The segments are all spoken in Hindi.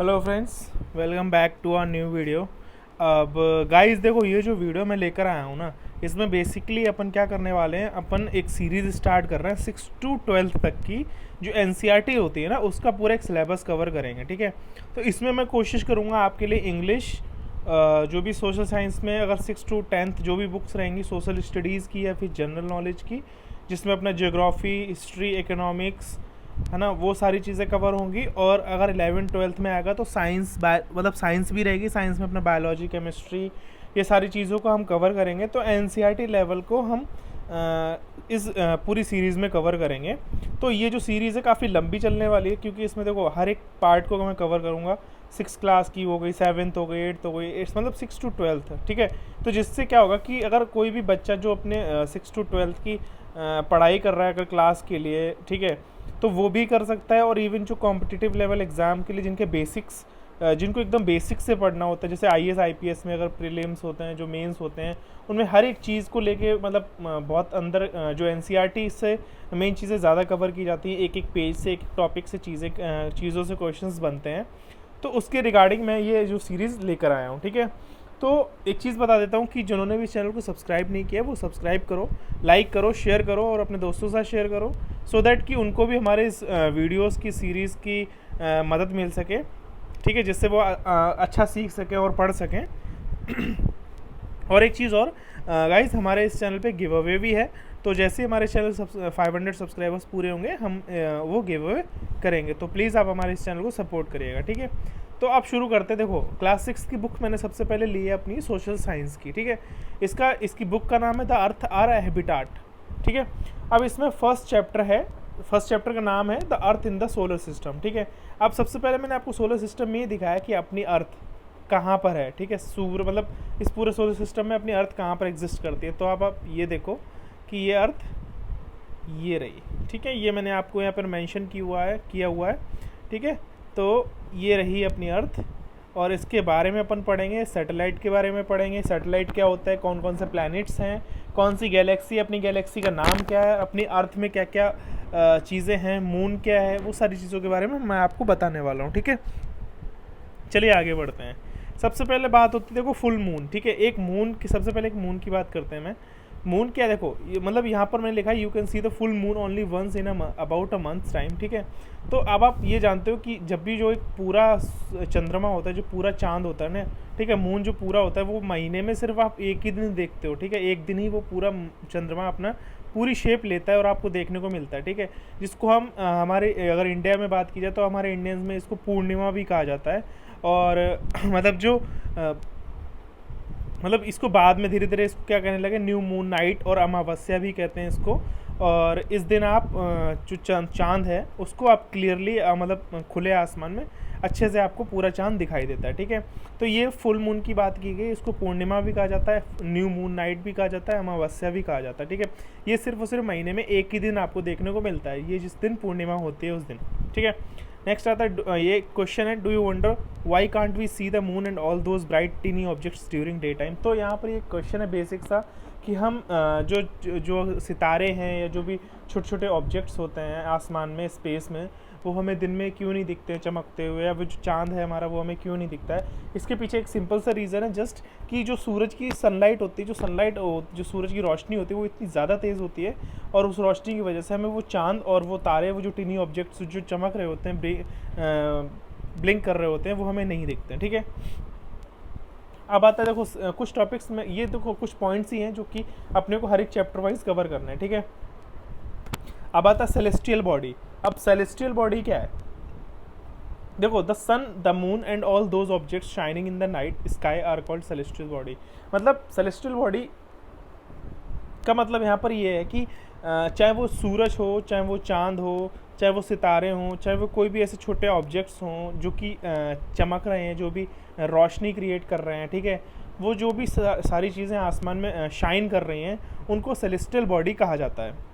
Hello friends, welcome back to our new video. अब गाइस देखो, ये जो वीडियो मैं लेकर आया हूँ ना, इसमें बेसिकली अपन क्या करने वाले हैं, अपन एक सीरीज़ स्टार्ट कर रहे हैं 6 to 12 तक की। जो एनसीईआरटी होती है ना, उसका पूरा एक सिलेबस कवर करेंगे। ठीक है, तो इसमें मैं कोशिश करूँगा आपके लिए इंग्लिश, जो भी सोशल साइंस में अगर 6 to 10 जो भी बुक्स रहेंगी सोशल स्टडीज़ की या फिर जनरल नॉलेज की, जिसमें अपना जियोग्राफी, हिस्ट्री, इकोनॉमिक्स है ना, वो सारी चीज़ें कवर होंगी। और अगर 11th-12th में आएगा तो साइंस, मतलब साइंस भी रहेगी। साइंस में अपना बायोलॉजी, केमिस्ट्री, ये सारी चीज़ों को हम कवर करेंगे। तो एनसीईआरटी लेवल को हम इस पूरी सीरीज़ में कवर करेंगे। तो ये जो सीरीज़ है काफ़ी लंबी चलने वाली है, क्योंकि इसमें देखो हर एक पार्ट को मैं कवर करूँगा। 6 क्लास की हो गई, 7th हो गई, 8th हो गई, इट्स मतलब 6 to 12th। ठीक है, तो जिससे क्या होगा कि अगर कोई भी बच्चा जो अपने 6 to 12th की पढ़ाई कर रहा है अगर क्लास के लिए, ठीक है, तो वो भी कर सकता है। और इवन जो कॉम्पिटिटिव लेवल एग्ज़ाम के लिए जिनके बेसिक्स, जिनको एकदम बेसिक से पढ़ना होता है, जैसे आईएएस आईपीएस में अगर प्रीलिम्स होते हैं, जो मेंस होते हैं, उनमें हर एक चीज़ को लेके मतलब बहुत अंदर जो एनसीईआरटी से मेन चीज़ें ज़्यादा कवर की जाती हैं। एक एक पेज से, एक एक टॉपिक से चीज़ों से क्वेश्चंस बनते हैं। तो उसके रिगार्डिंग मैं ये जो सीरीज़ लेकर आया हूँ। ठीक है, तो एक चीज़ बता देता हूँ कि जिन्होंने भी चैनल को सब्सक्राइब नहीं किया वो सब्सक्राइब करो, लाइक करो, शेयर करो और अपने दोस्तों के साथ शेयर करो, सो दैट कि उनको भी हमारे इस वीडियोस की सीरीज़ की मदद मिल सके। ठीक है, जिससे वो अच्छा सीख सकें और पढ़ सकें। और एक चीज़ और गाइस, हमारे इस चैनल पे गिव अवे भी है। तो जैसे हमारे चैनल 500 सब्सक्राइबर्स पूरे होंगे, हम वो गिव अवे करेंगे। तो प्लीज़ आप हमारे इस चैनल को सपोर्ट करिएगा। ठीक है, तो आप शुरू करते। देखो, क्लास 6 की बुक मैंने सबसे पहले ली है अपनी सोशल साइंस की। ठीक है, इसकी बुक का नाम है द अर्थ आर हैबिटाट। ठीक है, अब इसमें फर्स्ट चैप्टर का नाम है the earth in the solar system. ठीक है, अब सबसे पहले मैंने आपको सोलर सिस्टम में ये दिखाया कि अपनी अर्थ कहाँ पर है। ठीक है, सूर्य मतलब इस पूरे सोलर सिस्टम में अपनी अर्थ कहाँ पर एग्जिस्ट करती है। तो अब आप ये देखो कि ये अर्थ ये रही। ठीक है, ये मैंने आपको यहाँ पर मेंशन किया हुआ है। ठीक है, तो ये रही अपनी अर्थ। और इसके बारे में अपन पढ़ेंगे, सैटेलाइट के बारे में पढ़ेंगे। सैटेलाइट क्या होता है, कौन कौन से प्लैनेट्स हैं, कौन सी गैलेक्सी, अपनी गैलेक्सी का नाम क्या है, अपनी अर्थ में क्या क्या चीज़ें हैं, मून क्या है, वो सारी चीज़ों के बारे में मैं आपको बताने वाला हूँ। ठीक है, चलिए आगे बढ़ते हैं। सबसे पहले बात होती है देखो फुल मून। ठीक है, सबसे पहले एक मून की बात करते हैं। मून क्या, देखो मतलब यहाँ पर मैंने लिखा है you can see the full moon only once in about a months time. ठीक है, तो अब आप ये जानते हो कि जब भी जो एक पूरा चंद्रमा होता है, जो पूरा चांद होता है ना, ठीक है, मून जो पूरा होता है, वो महीने में सिर्फ आप एक ही दिन देखते हो। ठीक है, एक दिन ही वो पूरा चंद्रमा अपना पूरी शेप लेता है और आपको देखने को मिलता है। ठीक है, जिसको हम हमारे अगर इंडिया में बात की जाए तो हमारे इंडियंस में इसको पूर्णिमा भी कहा जाता है। और मतलब मतलब इसको बाद में धीरे धीरे इसको क्या कहने लगे, न्यू मून नाइट और अमावस्या भी कहते हैं इसको। और इस दिन आप जो चांद है उसको आप क्लियरली मतलब खुले आसमान में अच्छे से आपको पूरा चांद दिखाई देता है। ठीक है, तो ये फुल मून की बात की गई। इसको पूर्णिमा भी कहा जाता है, न्यू मून नाइट भी कहा जाता है, अमावस्या भी कहा जाता है। ठीक है, ये सिर्फ और सिर्फ महीने में एक ही दिन आपको देखने को मिलता है, ये जिस दिन पूर्णिमा होती है उस दिन। ठीक है, नेक्स्ट आता है, ये क्वेश्चन है, do you wonder why can't we see the moon and all those bright tiny objects during day time. तो यहाँ पर ये क्वेश्चन है बेसिक सा कि हम जो सितारे हैं या जो भी छोटे छोटे ऑब्जेक्ट्स होते हैं आसमान में, स्पेस में, वो हमें दिन में क्यों नहीं दिखते हैं चमकते हुए, या वो जो चांद है हमारा वो हमें क्यों नहीं दिखता है। इसके पीछे एक सिंपल सा रीज़न है, जस्ट कि जो सूरज की सनलाइट होती है, जो सूरज की रोशनी होती है वो इतनी ज़्यादा तेज़ होती है, और उस रोशनी की वजह से हमें वो चांद और वो तारे, वो जो टिनी ऑब्जेक्ट्स जो चमक रहे होते हैं, ब्लिंक कर रहे होते हैं, वो हमें नहीं दिखते हैं। ठीक है, अब आता है देखो कुछ टॉपिक्स में, ये देखो कुछ पॉइंट्स ही हैं जो कि अपने को हर एक चैप्टर वाइज कवर करना है। ठीक है, अब आता है सेलेस्टियल बॉडी। अब सेलेस्टियल बॉडी क्या है, देखो the sun, the moon and all those objects shining in the night sky are called celestial body. मतलब सेलेस्टियल बॉडी का मतलब यहाँ पर ये है कि चाहे वो सूरज हो, चाहे वो चांद हो, चाहे वो सितारे हों, चाहे वो कोई भी ऐसे छोटे ऑब्जेक्ट्स हों जो कि चमक रहे हैं, जो भी रोशनी क्रिएट कर रहे हैं। ठीक है, वो जो भी सारी चीज़ें आसमान में शाइन कर रही हैं, उनको सेलेस्टियल बॉडी कहा जाता है।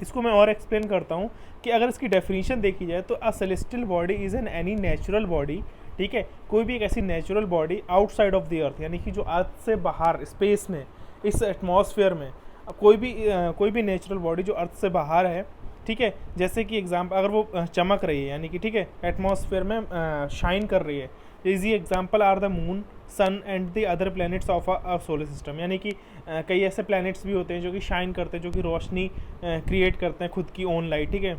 इसको मैं और एक्सप्लेन करता हूँ कि अगर इसकी डेफिनेशन देखी जाए तो अ celestial body is an any natural body. ठीक है, कोई भी एक ऐसी natural body outside of the अर्थ, यानी कि जो अर्थ से बाहर स्पेस में, इस एटमॉस्फेयर में कोई भी नेचुरल बॉडी जो अर्थ से बाहर है, ठीक है। जैसे कि एग्जाम्पल अगर वो चमक रही है यानी कि ठीक है एटमॉस्फेयर में शाइन कर रही है, easy example are the moon, sun and the other planets of a solar system, यानी कि कई ऐसे प्लैनेट्स भी होते हैं जो कि शाइन करते हैं, जो कि रोशनी क्रिएट करते हैं खुद की ओन लाइट, ठीक है।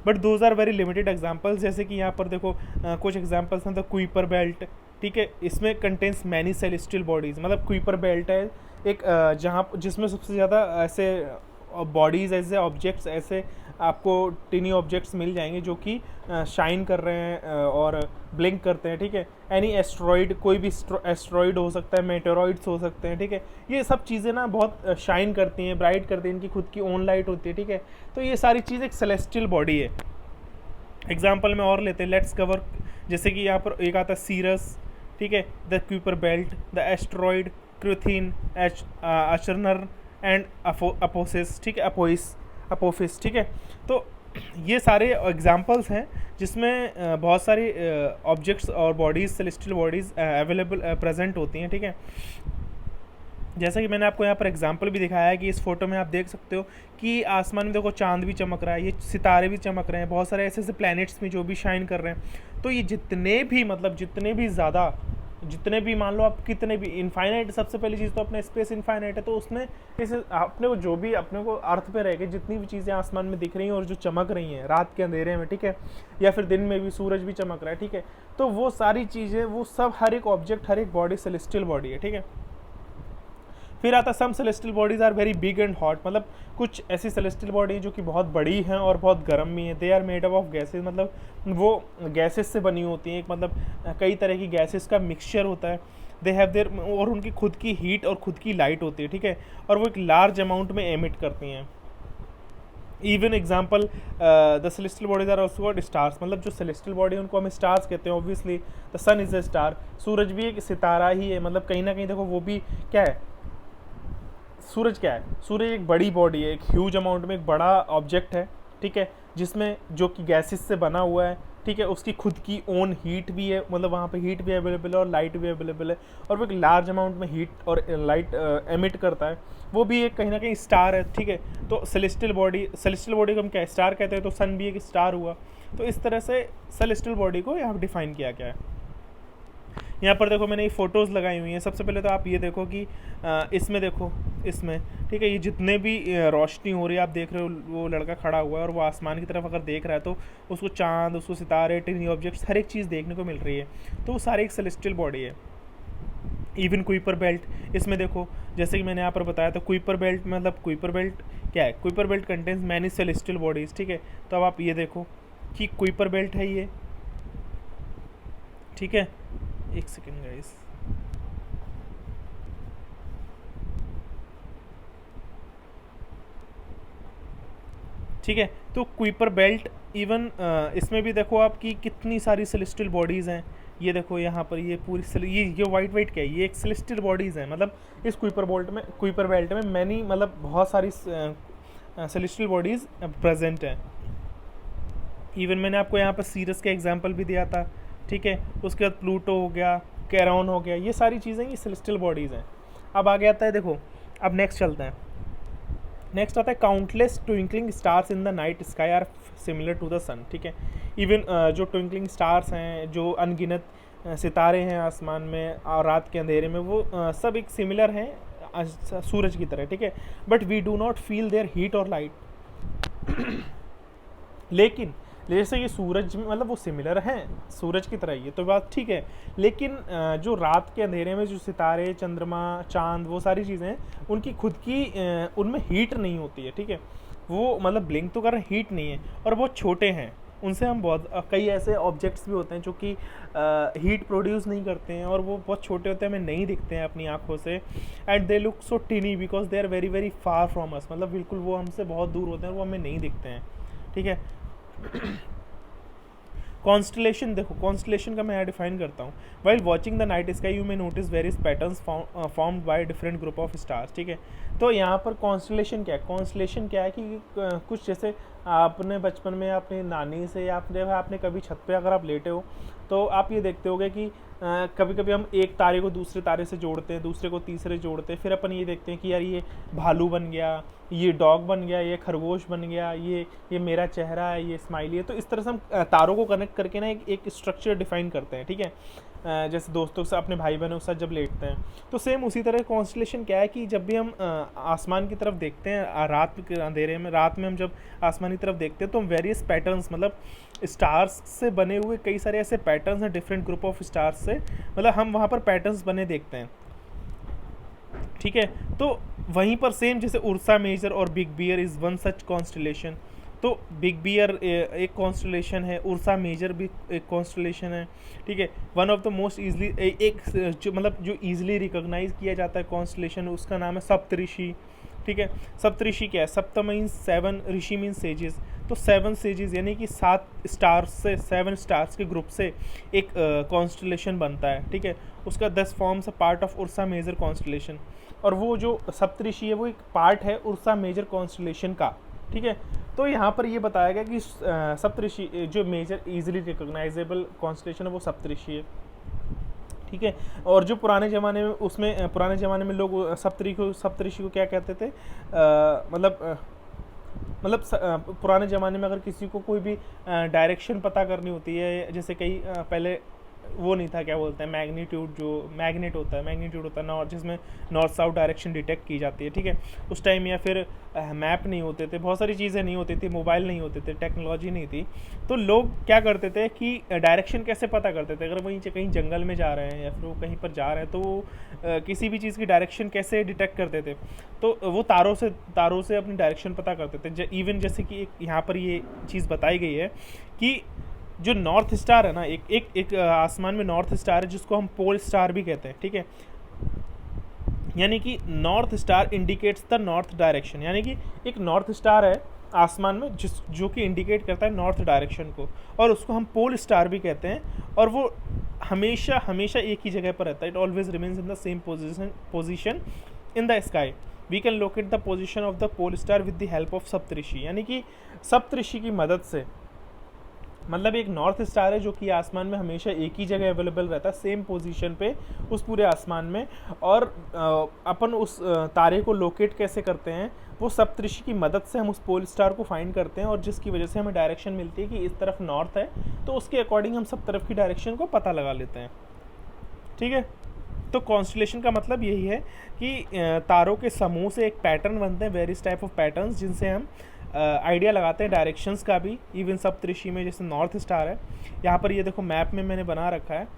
But those are very limited examples. जैसे कि यहाँ पर देखो कुछ एग्जाम्पल्स हैं द कुइपर बेल्ट, ठीक है, इसमें कंटेंस मैनी सेलेस्टियल बॉडीज़, मतलब कुइपर बेल्ट है एक जहाँ जिसमें सबसे ज़्यादा ऐसे बॉडीज़, ऐसे ऑब्जेक्ट्स, ऐसे आपको टिनी ऑब्जेक्ट्स मिल जाएंगे जो कि शाइन कर रहे हैं और ब्लिंक करते हैं, ठीक है। एनी एस्ट्रॉइड, कोई भी एस्ट्रॉइड हो सकता है, मेटेरॉइड्स हो सकते हैं, ठीक है। ये सब चीज़ें ना बहुत शाइन करती हैं, ब्राइट करती हैं, इनकी खुद की ओन लाइट होती है, ठीक है। तो ये सारी चीज़ एक सेलेस्टियल बॉडी है। एग्जाम्पल में और लेते हैं, लेट्स कवर, जैसे कि यहाँ पर एक आता है सीरस, ठीक है, the Kuiper belt, the asteroid Cruithne, Achernar and Apophis, ठीक है, अपोफिस, ठीक है। तो ये सारे एग्जाम्पल्स हैं जिसमें बहुत सारी ऑब्जेक्ट्स और bodies, celestial bodies available present होती हैं, ठीक है। जैसा कि मैंने आपको यहाँ पर एग्जांपल भी दिखाया है कि इस फोटो में आप देख सकते हो कि आसमान में देखो चांद भी चमक रहा है, ये सितारे भी चमक रहे हैं, बहुत सारे ऐसे ऐसे प्लैनेट्स में जो भी शाइन कर रहे हैं। तो ये जितने भी मतलब जितने भी मान लो आप कितने भी इनफाइनाइट, सबसे पहली चीज़ तो अपना स्पेस इनफाइनाइट है, तो उसमें इस अपने को जो भी अपने को अर्थ पे रह के जितनी भी चीज़ें आसमान में दिख रही हैं और जो चमक रही हैं रात के अंधेरे में, ठीक है, या फिर दिन में भी सूरज भी चमक रहा है, ठीक है, तो वो सारी चीज़ें, वो सब हर एक ऑब्जेक्ट, हर एक बॉडी सेलेस्टियल बॉडी है, ठीक है। फिर आता some celestial bodies are very big and hot, मतलब कुछ ऐसी सेलेस्टियल बॉडी जो कि बहुत बड़ी हैं और बहुत गर्म भी हैं। They are made up of gases, मतलब वो गैसेस से बनी होती हैं, एक मतलब कई तरह की गैसेस का मिक्सचर होता है। दे हैव देयर, और उनकी खुद की हीट और खुद की लाइट होती है, ठीक है, और वो एक लार्ज अमाउंट में एमिट करती हैं। Even example the celestial bodies are also called stars, मतलब जो सेलेस्टियल बॉडी है उनको हम स्टार्स कहते हैं। Obviously the sun is a star, सूरज भी एक सितारा ही है, मतलब कहीं ना कहीं देखो वो भी क्या है, सूरज क्या है, सूरज एक बड़ी बॉडी है, एक ह्यूज अमाउंट में एक बड़ा ऑब्जेक्ट है, ठीक है, जिसमें जो कि गैसेस से बना हुआ है, ठीक है, उसकी खुद की ओन हीट भी है, मतलब वहाँ पे हीट भी अवेलेबल है और लाइट भी अवेलेबल है, और वो एक लार्ज अमाउंट में हीट और लाइट एमिट करता है, वो भी एक कहीं ना कहीं स्टार है, ठीक है। तो सेलेस्टियल बॉडी को हम क्या स्टार कहते हैं, तो सन भी एक स्टार हुआ। तो इस तरह से सेलेस्टियल बॉडी को यहाँ डिफाइन किया गया है। यहाँ पर देखो मैंने ये फ़ोटोज़ लगाई हुई हैं। सबसे पहले तो आप ये देखो कि इसमें देखो, इसमें ठीक है, ये जितने भी रोशनी हो रही है आप देख रहे हो, वो लड़का खड़ा हुआ है और वो आसमान की तरफ अगर देख रहा है तो उसको चांद, उसको सितारे, टिनी ऑब्जेक्ट्स, हर एक चीज़ देखने को मिल रही है। तो वो सारी एक सेलेस्टियल बॉडी है। इवन कुइपर बेल्ट, इसमें देखो जैसे कि मैंने यहाँ पर बताया था, कुइपर बेल्ट मतलब कुइपर बेल्ट क्या है, Kuiper belt contains many celestial bodies, ठीक है। तो अब आप ये देखो कि कुइपर बेल्ट है ये, ठीक है, एक सेकेंड गाइस, ठीक है। तो कुइपर बेल्ट इवन इसमें भी देखो आपकी कितनी सारी सेलेस्टियल बॉडीज़ हैं। ये देखो यहाँ पर ये पूरी ये वाइट क्या है, ये एक सेलेस्टियल बॉडीज़ हैं, मतलब इस कुइपर बेल्ट में मैनी मतलब बहुत सारी सेलेस्टियल बॉडीज़ प्रेजेंट हैं। इवन मैंने आपको यहाँ पर सीरस का एग्जांपल भी दिया था, ठीक है। उसके बाद प्लूटो हो गया, कैरॉन हो गया, ये सारी चीज़ें ये सेलेस्टियल बॉडीज़ हैं। अब आगे आता है देखो, अब नेक्स्ट चलते हैं, नेक्स्ट आता है countless twinkling stars in the night sky are similar to the sun, ठीक है। इवन जो ट्विंकलिंग स्टार्स हैं, जो अनगिनत सितारे हैं आसमान में और रात के अंधेरे में, वो सब एक सिमिलर हैं सूरज की तरह, ठीक है। But we do not feel their heat और लाइट। लेकिन जैसे ये सूरज मतलब वो सिमिलर हैं सूरज की तरह, ये तो बात ठीक है, लेकिन जो रात के अंधेरे में जो सितारे, चंद्रमा, चांद, वो सारी चीज़ें हैं, उनकी खुद की उनमें हीट नहीं होती है, ठीक है। वो मतलब ब्लिंक तो कर रहे हैं, हीट नहीं है, और बहुत छोटे हैं। उनसे हम बहुत कई ऐसे ऑब्जेक्ट्स भी होते हैं जो कि हीट प्रोड्यूस नहीं करते हैं और वो बहुत छोटे होते हैं, हमें नहीं दिखते हैं अपनी आँखों से। And they look so tiny because they are very very far from us, मतलब बिल्कुल वो हमसे बहुत दूर होते हैं और वो हमें नहीं दिखते हैं, ठीक है। कॉन्स्टलेशन देखो, कॉन्स्टलेशन का मैं यहाँ डिफाइन करता हूँ। While watching the night sky you may notice various patterns formed by different group of stars, ठीक है। तो यहाँ पर कॉन्स्टलेशन क्या है, कॉन्स्टलेशन क्या है कि कुछ जैसे आपने बचपन में अपनी नानी से या आपने कभी छत पे अगर आप लेटे हो तो आप ये देखते होगे कि कभी कभी हम एक तारे को दूसरे तारे से जोड़ते हैं, दूसरे को तीसरे जोड़ते हैं, फिर अपन ये देखते हैं कि यार ये भालू बन गया, ये डॉग बन गया, ये खरगोश बन गया, ये मेरा चेहरा है, ये स्माइली है। तो इस तरह से हम तारों को कनेक्ट करके ना एक स्ट्रक्चर डिफाइन करते हैं, ठीक है। जैसे दोस्तों के साथ, अपने भाई बहनों के साथ जब लेटते हैं, तो सेम उसी तरह कॉन्स्टलेशन क्या है कि जब भी हम आसमान की तरफ देखते हैं रात के अंधेरे में, रात में हम जब आसमान की तरफ देखते हैं तो हम वेरियस पैटर्न्स, मतलब स्टार्स से बने हुए कई सारे ऐसे पैटर्न्स हैं डिफरेंट ग्रुप ऑफ स्टार्स से, मतलब हम वहाँ पर पैटर्न्स बने देखते हैं, ठीक है। तो वहीं पर सेम जैसे उर्सा मेजर और big bear is one such constellation. तो बिग बियर एक कॉन्स्टलेशन है, उर्सा मेजर भी एक कॉन्स्टलेशन है, ठीक है। One of the most easily एक जो मतलब जो ईजिली रिकॉग्नाइज किया जाता है कॉन्स्टलेशन, उसका नाम है सप्तऋषि, ठीक है। सप्तऋषि क्या है? सप्त मीन्स 7, ऋषि मीन्स सेजेस। तो 7 सेजेस यानी कि 7 स्टार्स से, 7 स्टार्स के ग्रुप से एक कॉन्स्टलेशन बनता है, ठीक है। उसका 10 forms a part of Ursa Major constellation, और वो जो सप्तऋषि है वो एक पार्ट है उर्सा मेजर कॉन्स्टलेशन का, ठीक है। तो यहाँ पर ये बताया गया कि सप्तऋषि जो मेजर इजीली रिकॉग्नाइजेबल कॉन्स्टलेशन है वो सप्तऋषि है, ठीक है। और जो पुराने ज़माने में, उसमें पुराने ज़माने में लोग सप्तऋषि को क्या कहते थे, पुराने ज़माने में अगर किसी को कोई भी डायरेक्शन पता करनी होती है, जैसे कई पहले वो नहीं था, क्या बोलते हैं, मैग्नीट्यूड, जो मैग्नेट होता है नॉर्थ, जिसमें नॉर्थ साउथ डायरेक्शन डिटेक्ट की जाती है, ठीक है, उस टाइम। या फिर मैप नहीं होते थे, बहुत सारी चीज़ें नहीं होती थी, मोबाइल नहीं होते थे, टेक्नोलॉजी नहीं थी, तो लोग क्या करते थे कि डायरेक्शन कैसे पता करते थे? अगर वहीं कहीं जंगल में जा रहे हैं या फिर वो कहीं पर जा रहे हैं तो वो किसी भी चीज़ की डायरेक्शन कैसे डिटेक्ट करते थे? तो वो तारों से अपनी डायरेक्शन पता करते थे। इवन जैसे कि यहाँ पर ये चीज़ बताई गई है कि जो नॉर्थ स्टार है ना, एक आसमान में नॉर्थ स्टार है जिसको हम पोल स्टार भी कहते हैं, ठीक है। यानी कि north star indicates the north direction, यानी कि एक नॉर्थ स्टार है आसमान में जो कि इंडिकेट करता है नॉर्थ डायरेक्शन को, और उसको हम पोल स्टार भी कहते हैं। और वो हमेशा हमेशा एक ही जगह पर रहता है, it always remains in the same position in the sky. We can locate the position of the pole star with the help of Saptarishi, यानी कि सप्तऋषि की मदद से, मतलब एक नॉर्थ स्टार है जो कि आसमान में हमेशा एक ही जगह अवेलेबल रहता है, सेम पोजीशन पे उस पूरे आसमान में। और अपन उस तारे को लोकेट कैसे करते हैं? वो सप्तऋषि की मदद से हम उस पोल स्टार को फाइंड करते हैं, और जिसकी वजह से हमें डायरेक्शन मिलती है कि इस तरफ नॉर्थ है, तो उसके अकॉर्डिंग हम सब तरफ की डायरेक्शन को पता लगा लेते हैं, ठीक है। तो कॉन्स्टलेशन का मतलब यही है कि तारों के समूह से एक पैटर्न बनते हैं, वेरियस टाइप ऑफ पैटर्न्स, जिनसे हम आइडिया लगाते हैं डायरेक्शंस का भी। इवन सप्तऋषि में जैसे नॉर्थ स्टार है, यहाँ पर ये देखो मैप में मैंने बना रखा है,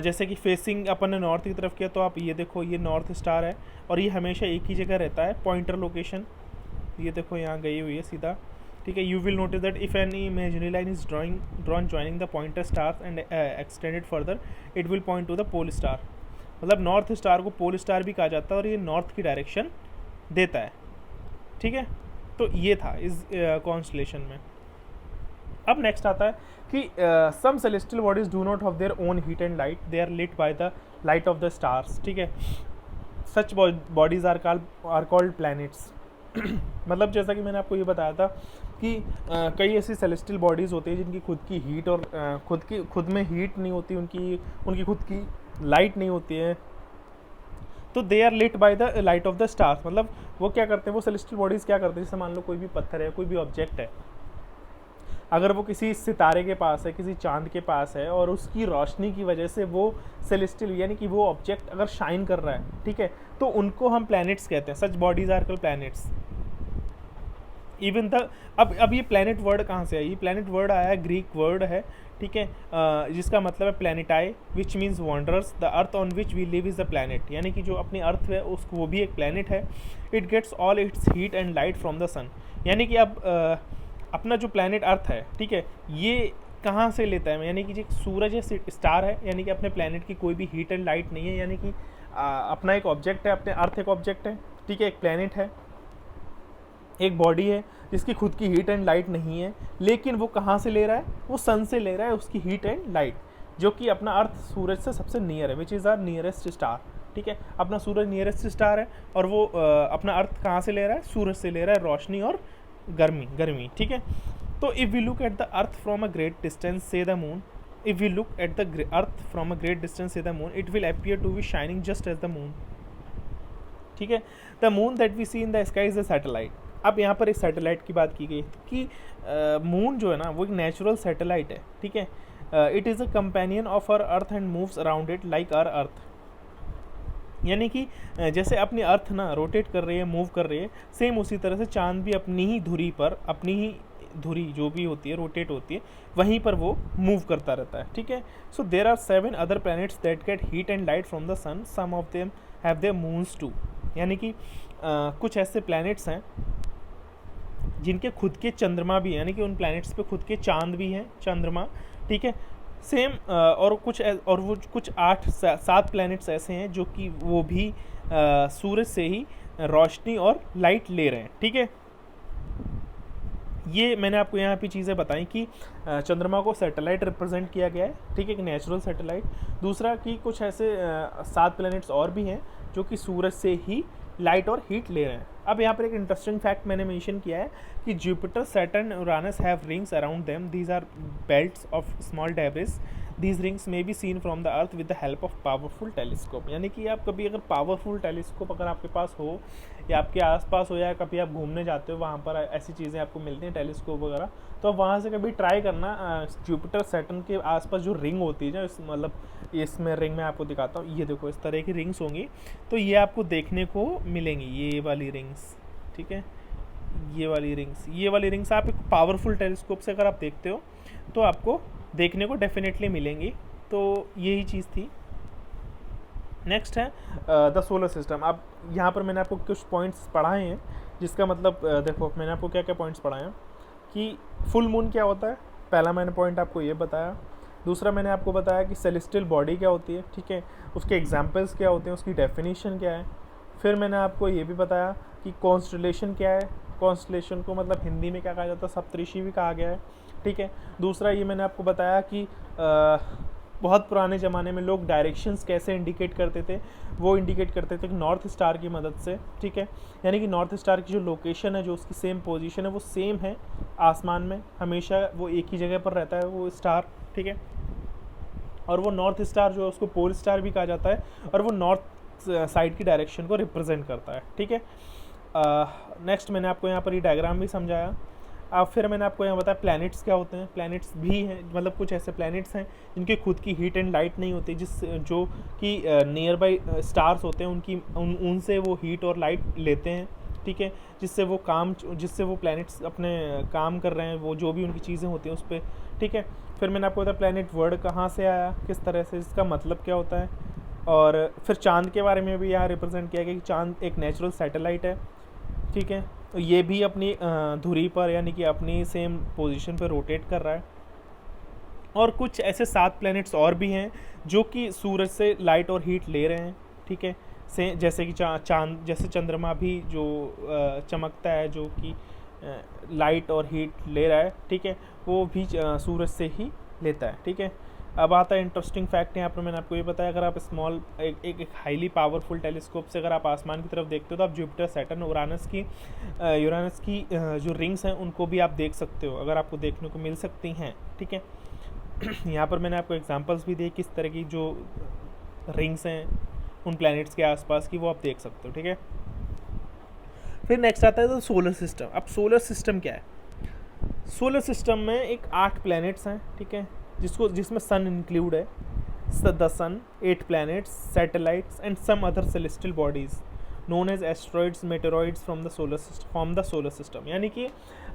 जैसे कि फेसिंग अपन ने नॉर्थ की तरफ किया, तो आप ये देखो ये नॉर्थ स्टार है, और ये हमेशा एक ही जगह रहता है। पॉइंटर लोकेशन ये देखो यहाँ गई हुई है सीधा, ठीक है। You will notice that if any imaginary line is drawn joining the pointer stars and extended further, it will point to the pole star. मतलब नॉर्थ स्टार को पोल स्टार भी कहा जाता है, और ये नॉर्थ की डायरेक्शन देता है, ठीक है। तो ये था इस कॉन्स्टलेशन में। अब नेक्स्ट आता है कि some celestial bodies do not have their own heat and light, they are lit by the light of the stars, ठीक है। Such bodies are called planets. मतलब जैसा कि मैंने आपको ये बताया था कि कई ऐसी सेलेस्टियल बॉडीज़ होती है जिनकी खुद की हीट और खुद में हीट नहीं होती, उनकी खुद की लाइट नहीं होती है, तो they are lit by the light of the stars. मतलब वो क्या करते हैं, वो सेलेस्टियल बॉडीज़ क्या करते हैं, जैसे मान लो कोई भी पत्थर है, कोई भी ऑब्जेक्ट है, अगर वो किसी सितारे के पास है, किसी चांद के पास है, और उसकी रोशनी की वजह से वो सेलेस्टियल यानी कि वो ऑब्जेक्ट अगर शाइन कर रहा है, ठीक है, तो उनको हम प्लैनेट्स कहते हैं। Such bodies are called planets. Even the अब ये प्लैनेट वर्ड कहाँ से है? ये प्लैनेट वर्ड आया है, ग्रीक वर्ड है, ठीक है, जिसका मतलब है प्लैनेटाई, which means wanderers. The earth on which we live is the planet, यानी कि जो अपनी अर्थ है उसको, वो भी एक प्लैनेट है। It gets all its heat and light from the sun, यानी कि अब अपना जो प्लैनेट अर्थ है, ठीक है, ये कहाँ से लेता है? यानी कि जो सूरज है, स्टार है, यानी कि अपने प्लैनेट की कोई भी हीट एंड लाइट नहीं है, यानी कि अपना एक ऑब्जेक्ट है, अपने अर्थ एक ऑब्जेक्ट है, ठीक है, एक प्लैनेट है, एक बॉडी है जिसकी खुद की हीट एंड लाइट नहीं है, लेकिन वो कहाँ से ले रहा है? वो सन से ले रहा है उसकी हीट एंड लाइट, जो कि अपना अर्थ सूरज से सबसे नियर है, which is our nearest star, ठीक है। अपना सूरज नियरेस्ट स्टार है, और वो अपना अर्थ कहाँ से ले रहा है? सूरज से ले रहा है रोशनी और गर्मी, ठीक है। तो if we look at the earth from a great distance से the moon, if we look at the earth from a great distance से the moon, it will appear to be shining just as the moon, ठीक है। The moon that we see in the sky is a satellite. अब यहाँ पर एक सैटेलाइट की बात की गई कि मून जो है ना वो एक नेचुरल सैटेलाइट है, ठीक है। It is a companion of our earth and moves around it like our earth, यानी कि जैसे अपनी अर्थ ना रोटेट कर रही है, मूव कर रही है, सेम उसी तरह से चांद भी अपनी ही धुरी पर, अपनी ही धुरी जो भी होती है रोटेट होती है, वहीं पर वो मूव करता रहता है, ठीक है। So there are 7 other planets that get heat and light from the sun, some of them have their moons too, यानी कि कुछ ऐसे प्लैनेट्स हैं जिनके खुद के चंद्रमा भी हैं, यानी कि उन प्लैनेट्स पे खुद के चांद भी हैं, चंद्रमा, ठीक है। सेम और वो कुछ 7 प्लैनेट्स ऐसे हैं जो कि वो भी सूरज से ही रोशनी और लाइट ले रहे हैं, ठीक है। ये मैंने आपको यहाँ पे चीज़ें बताई कि चंद्रमा को सैटेलाइट रिप्रेजेंट किया गया है, ठीक है, एक नेचुरल सैटेलाइट। दूसरा कि कुछ ऐसे 7 प्लैनेट्स और भी हैं जो कि सूरज से ही लाइट और हीट ले रहे हैं। अब यहाँ पर एक इंटरेस्टिंग फैक्ट मैंने मेंशन किया है कि Jupiter, Saturn, Uranus have rings around them, these are belts of small debris, these rings में be seen from the earth with the help of powerful telescope, यानी कि आप कभी अगर पावरफुल टेलीस्कोप अगर आपके पास हो या आपके आसपास हो या कभी आप घूमने जाते हो वहाँ पर ऐसी चीज़ें आपको मिलती हैं टेलीस्कोप वगैरह, तो वहाँ से कभी ट्राई करना जुपिटर सैटर्न के आसपास जो रिंग होती है, जो मतलब इसमें रिंग में आपको दिखाता हूँ, ये देखो इस तरह की रिंग्स होंगी, तो ये आपको देखने को मिलेंगी, ये वाली रिंग्स, ठीक है, ये वाली रिंग्स आप एक पावरफुल टेलीस्कोप से अगर आप देखते हो तो आपको देखने को डेफिनेटली मिलेंगी। तो यही चीज़ थी। नेक्स्ट है द सोलर सिस्टम। अब यहाँ पर मैंने आपको कुछ पॉइंट्स पढ़ाए हैं, जिसका मतलब देखो मैंने आपको क्या क्या पॉइंट्स पढ़ाए हैं कि फुल मून क्या होता है, पहला मैंने पॉइंट आपको ये बताया। दूसरा मैंने आपको बताया कि सेलेस्टियल बॉडी क्या होती है, ठीक है, उसके एग्जाम्पल्स क्या होते हैं, उसकी डेफिनेशन क्या है। फिर मैंने आपको ये भी बताया कि कॉन्स्टलेशन क्या है, कॉन्स्टलेशन को मतलब हिंदी में क्या कहा जाता है, सप्तऋषि भी कहा गया है, ठीक है। दूसरा ये मैंने आपको बताया कि बहुत पुराने ज़माने में लोग डायरेक्शंस कैसे इंडिकेट करते थे, वो इंडिकेट करते थे नॉर्थ स्टार की मदद से, ठीक है, यानी कि नॉर्थ स्टार की जो लोकेशन है, जो उसकी सेम पोजीशन है, वो सेम है आसमान में, हमेशा वो एक ही जगह पर रहता है वो स्टार, ठीक है। और वो नॉर्थ स्टार जो है उसको पोल स्टार भी कहा जाता है, और वो नॉर्थ साइड की डायरेक्शन को रिप्रेजेंट करता है, ठीक है। नेक्स्ट मैंने आपको यहाँ पर ये डायग्राम भी समझाया। अब फिर मैंने आपको यहाँ बताया प्लैनेट्स क्या होते हैं। प्लैनेट्स भी हैं, मतलब कुछ ऐसे प्लैनेट्स हैं जिनकी खुद की हीट एंड लाइट नहीं होती, जो कि नियर बाई स्टार्स होते हैं, उनसे वो हीट और लाइट लेते हैं, ठीक है, जिससे वो प्लैनेट्स अपने काम कर रहे हैं, वो जो भी उनकी चीज़ें होती हैं उस पर, ठीक है। फिर मैंने आपको बताया प्लैनेट वर्ड कहाँ से आया, किस तरह से, इसका मतलब क्या होता है। और फिर चांद के बारे में भी यहाँ रिप्रेजेंट किया गया कि चांद एक नेचुरल सैटेलाइट है, ठीक है, तो ये भी अपनी धुरी पर यानी कि अपनी सेम पोजीशन पर रोटेट कर रहा है। और कुछ ऐसे 7 प्लैनेट्स और भी हैं जो कि सूरज से लाइट और हीट ले रहे हैं, ठीक है, जैसे कि चांद, जैसे चंद्रमा भी जो चमकता है, जो कि लाइट और हीट ले रहा है, ठीक है, वो भी सूरज से ही लेता है, ठीक है। अब आता है इंटरेस्टिंग फैक्ट। यहाँ पर मैंने आपको ये बताया, अगर आप एक हाईली पावरफुल टेलीस्कोप से अगर आप आसमान की तरफ देखते हो तो आप जुपिटर, सैटर्न, यूरानस की जो रिंग्स हैं उनको भी आप देख सकते हो, अगर आपको देखने को मिल सकती हैं, ठीक है। यहाँ पर मैंने आपको एग्जांपल्स भी दिए किस तरह की जो रिंग्स हैं उन प्लैनेट्स के आसपास की, वो आप देख सकते हो, ठीक है। फिर नेक्स्ट आता है तो सोलर सिस्टम। अब सोलर सिस्टम क्या है? सोलर सिस्टम में एक 8 प्लैनेट्स हैं, ठीक है, जिसमें सन इंक्लूड है, the sun, 8 planets, satellites and some other celestial bodies known as asteroids, meteoroids from the solar system, यानी कि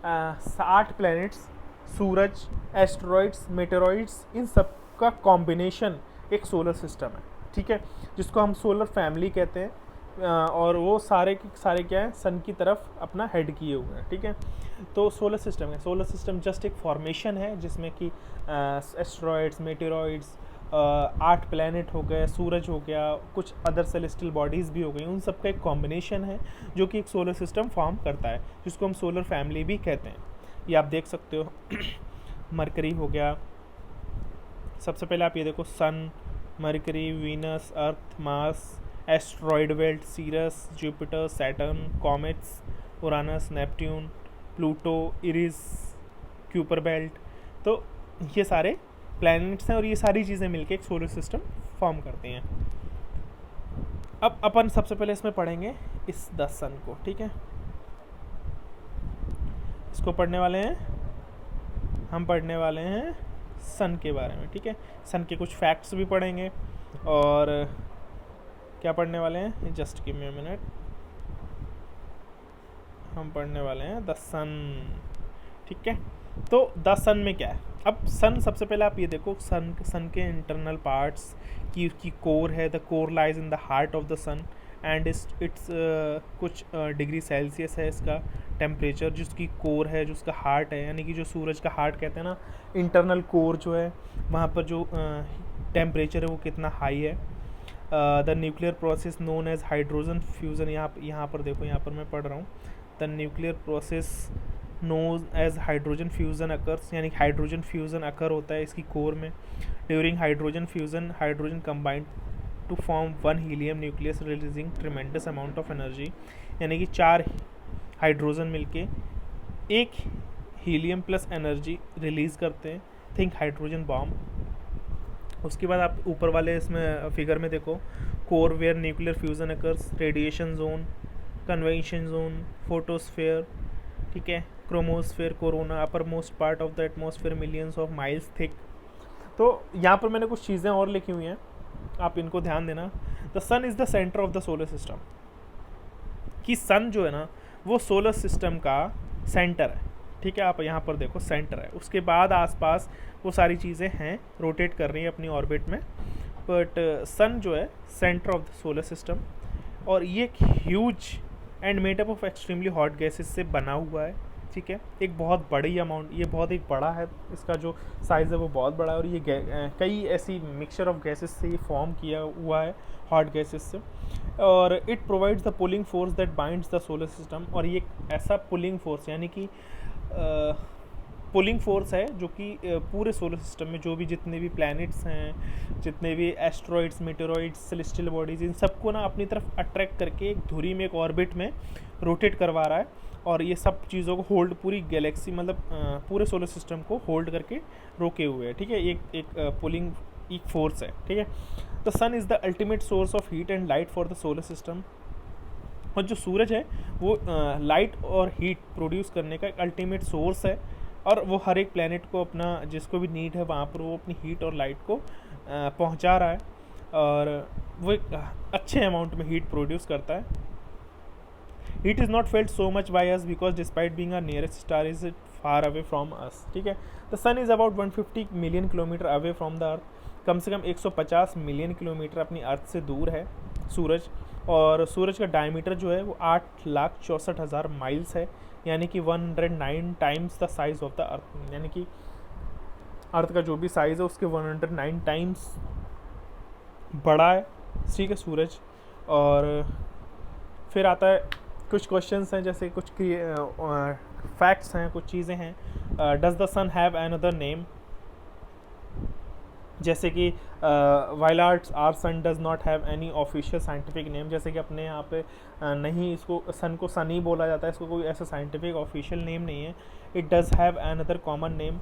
8 प्लैनेट्स, सूरज, एस्ट्रॉइड्स, मेटेरॉइड्स, इन सब का कॉम्बिनेशन एक सोलर सिस्टम है, ठीक है, जिसको हम सोलर फैमिली कहते हैं। और वो सारे के सारे क्या है, सन की तरफ अपना हेड किए हुए हैं, ठीक है। तो सोलर सिस्टम है, सोलर सिस्टम जस्ट एक फॉर्मेशन है जिसमें कि एस्ट्रॉइड्स, मेटेरॉइड्स, 8 प्लैनेट हो गए, सूरज हो गया, कुछ अदर सेलेस्टियल बॉडीज़ भी हो गई, उन सब का एक कॉम्बिनेशन है जो कि एक सोलर सिस्टम फॉर्म करता है, जिसको हम सोलर फैमिली भी कहते हैं। ये आप देख सकते हो। मरकरी हो गया, सबसे पहले आप ये देखो, sun, Mercury, Venus, Earth, Mars, asteroid belt, Ceres, Jupiter, Saturn, comets, Uranus, Neptune, Pluto, Eris, Kuiper belt. तो ये सारे प्लैनेट्स हैं और ये सारी चीज़ें मिलके एक सोलर सिस्टम फॉर्म करती हैं। अब अपन सबसे पहले इसमें पढ़ेंगे इस द सन को, ठीक है। इसको पढ़ने वाले हैं, हम पढ़ने वाले हैं सन के बारे में, ठीक है। सन के कुछ फैक्ट्स भी पढ़ेंगे और क्या पढ़ने वाले हैं, just give me a minute, हम पढ़ने वाले हैं द सन, ठीक है। तो द सन में क्या है, अब सन सबसे पहले आप ये देखो, सन के इंटरनल पार्ट्स की उसकी कोर है, the core lies in the heart of the sun and it's कुछ डिग्री सेल्सियस है इसका टेम्परेचर, जिसकी कोर है, जो उसका हार्ट है, यानी कि जो सूरज का हार्ट कहते हैं ना, इंटरनल कोर जो है वहाँ पर जो टेम्परेचर है वो कितना हाई है। The nuclear process known as hydrogen fusion, यहाँ पर देखो, यहाँ पर मैं पढ़ रहा हूँ, the nuclear process known as hydrogen fusion occurs, यानी हाइड्रोजन फ्यूज़न अकर होता है इसकी कोर में। During hydrogen fusion hydrogen combined to form one helium nucleus releasing tremendous amount of energy, यानी कि 4 हाइड्रोजन मिलके एक हीलियम प्लस एनर्जी रिलीज़ करते हैं, थिंक हाइड्रोजन बॉम्ब। उसके बाद आप ऊपर वाले इसमें फिगर में देखो, core where nuclear fusion occurs, radiation zone, convention zone, photosphere, ठीक है, chromosphere, corona, upper most part of the atmosphere millions of miles thick. तो यहाँ पर मैंने कुछ चीज़ें और लिखी हुई हैं, आप इनको ध्यान देना। The sun is the centre of the solar system, कि सन जो है ना वो सोलर सिस्टम का सेंटर है, ठीक है। आप यहाँ पर देखो सेंटर है, उसके बाद आसपास वो सारी चीज़ें हैं रोटेट कर रही हैं अपनी ऑर्बिट में, बट सन जो है centre of the solar system, और ये एक huge and made up of extremely hot gases से बना हुआ है, ठीक है। एक बहुत बड़ी अमाउंट, ये बहुत एक बड़ा है, इसका जो साइज़ है वो बहुत बड़ा है, और ये कई ऐसी मिक्सचर ऑफ गैसेस से ये फॉर्म किया हुआ है, हॉट गैसेस से। और it provides the pulling force that binds the solar system, और ये ऐसा पुलिंग फोर्स, यानी कि पुलिंग फोर्स है जो कि पूरे सोलर सिस्टम में जो भी जितने भी प्लैनेट्स हैं, जितने भी एस्ट्रॉइड्स, मेटेरॉइड्स, सेलेस्टियल बॉडीज़, इन सबको ना अपनी तरफ अट्रैक्ट करके एक धुरी में, एक ऑर्बिट में रोटेट करवा रहा है, और ये सब चीज़ों को होल्ड, पूरी गैलेक्सी मतलब पूरे सोलर सिस्टम को होल्ड करके रोके हुए है, ठीक है। एक पुलिंग एक फोर्स है, ठीक है। The sun is the ultimate source of heat and light for the solar system, और जो सूरज है वो लाइट और हीट प्रोड्यूस करने का एक अल्टीमेट सोर्स है, और वो हर एक प्लैनेट को अपना जिसको भी नीड है वहाँ पर वो अपनी हीट और लाइट को पहुँचा रहा है, और वो एक अच्छे अमाउंट में हीट प्रोड्यूस करता है। Heat is not felt so much by us because despite being our nearest star is it far away from us, ठीक है। The sun is about 150 million kilometre away from the earth, कम से कम 150 मिलियन किलोमीटर अपनी अर्थ से दूर है सूरज, और सूरज का डायमीटर जो है वो 8,64,000 माइल्स है, यानी कि 109 times the size of the अर्थ, यानी कि अर्थ का जो भी साइज़ है उसके 109 टाइम्स बड़ा है, ठीक है, सूरज। और फिर आता है कुछ क्वेश्चंस हैं, जैसे कुछ फैक्ट्स हैं, कुछ चीज़ें हैं। Does the sun have another name, जैसे कि while our sun does not have any official scientific name, जैसे कि अपने यहाँ पे नहीं, इसको सन को सन ही बोला जाता है, इसको कोई ऐसा साइंटिफिक ऑफिशियल नेम नहीं है। It does have another common name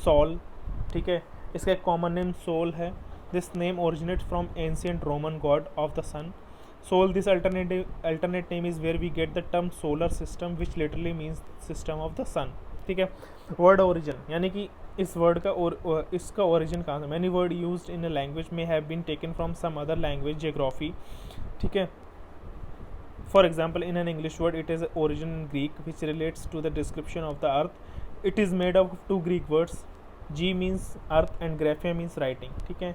sol, ठीक है, इसका एक कॉमन नेम सोल है। This name originate from ancient Roman god of the sun sol. This alternate name is where we get the term solar system which literally means system of the sun, ठीक है। वर्ड ओरिजिन, यानी कि इस वर्ड का इसका ओरिजिन कहाँ से, many word used in a language में have been taken from some other language geography, ठीक है। For example in an English word it is origin in Greek which relates to the description of the earth. It is made of 2 Greek words, जी मीन्स अर्थ एंड ग्राफिया मीन्स राइटिंग, ठीक है।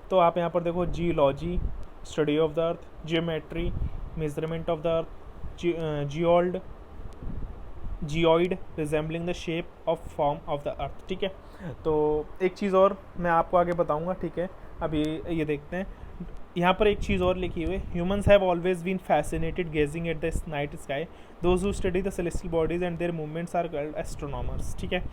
तो आप यहाँ पर देखो, geology study of the earth, geometry measurement of the earth, geoid resembling the shape of form of the earth, ठीक है। तो एक चीज़ और मैं आपको आगे बताऊंगा, ठीक है। अभी ये देखते हैं, यहाँ पर एक चीज़ और लिखी हुई है, humans have always been fascinated gazing at the night sky, those who study the celestial bodies and their movements are called astronomers, ठीक है।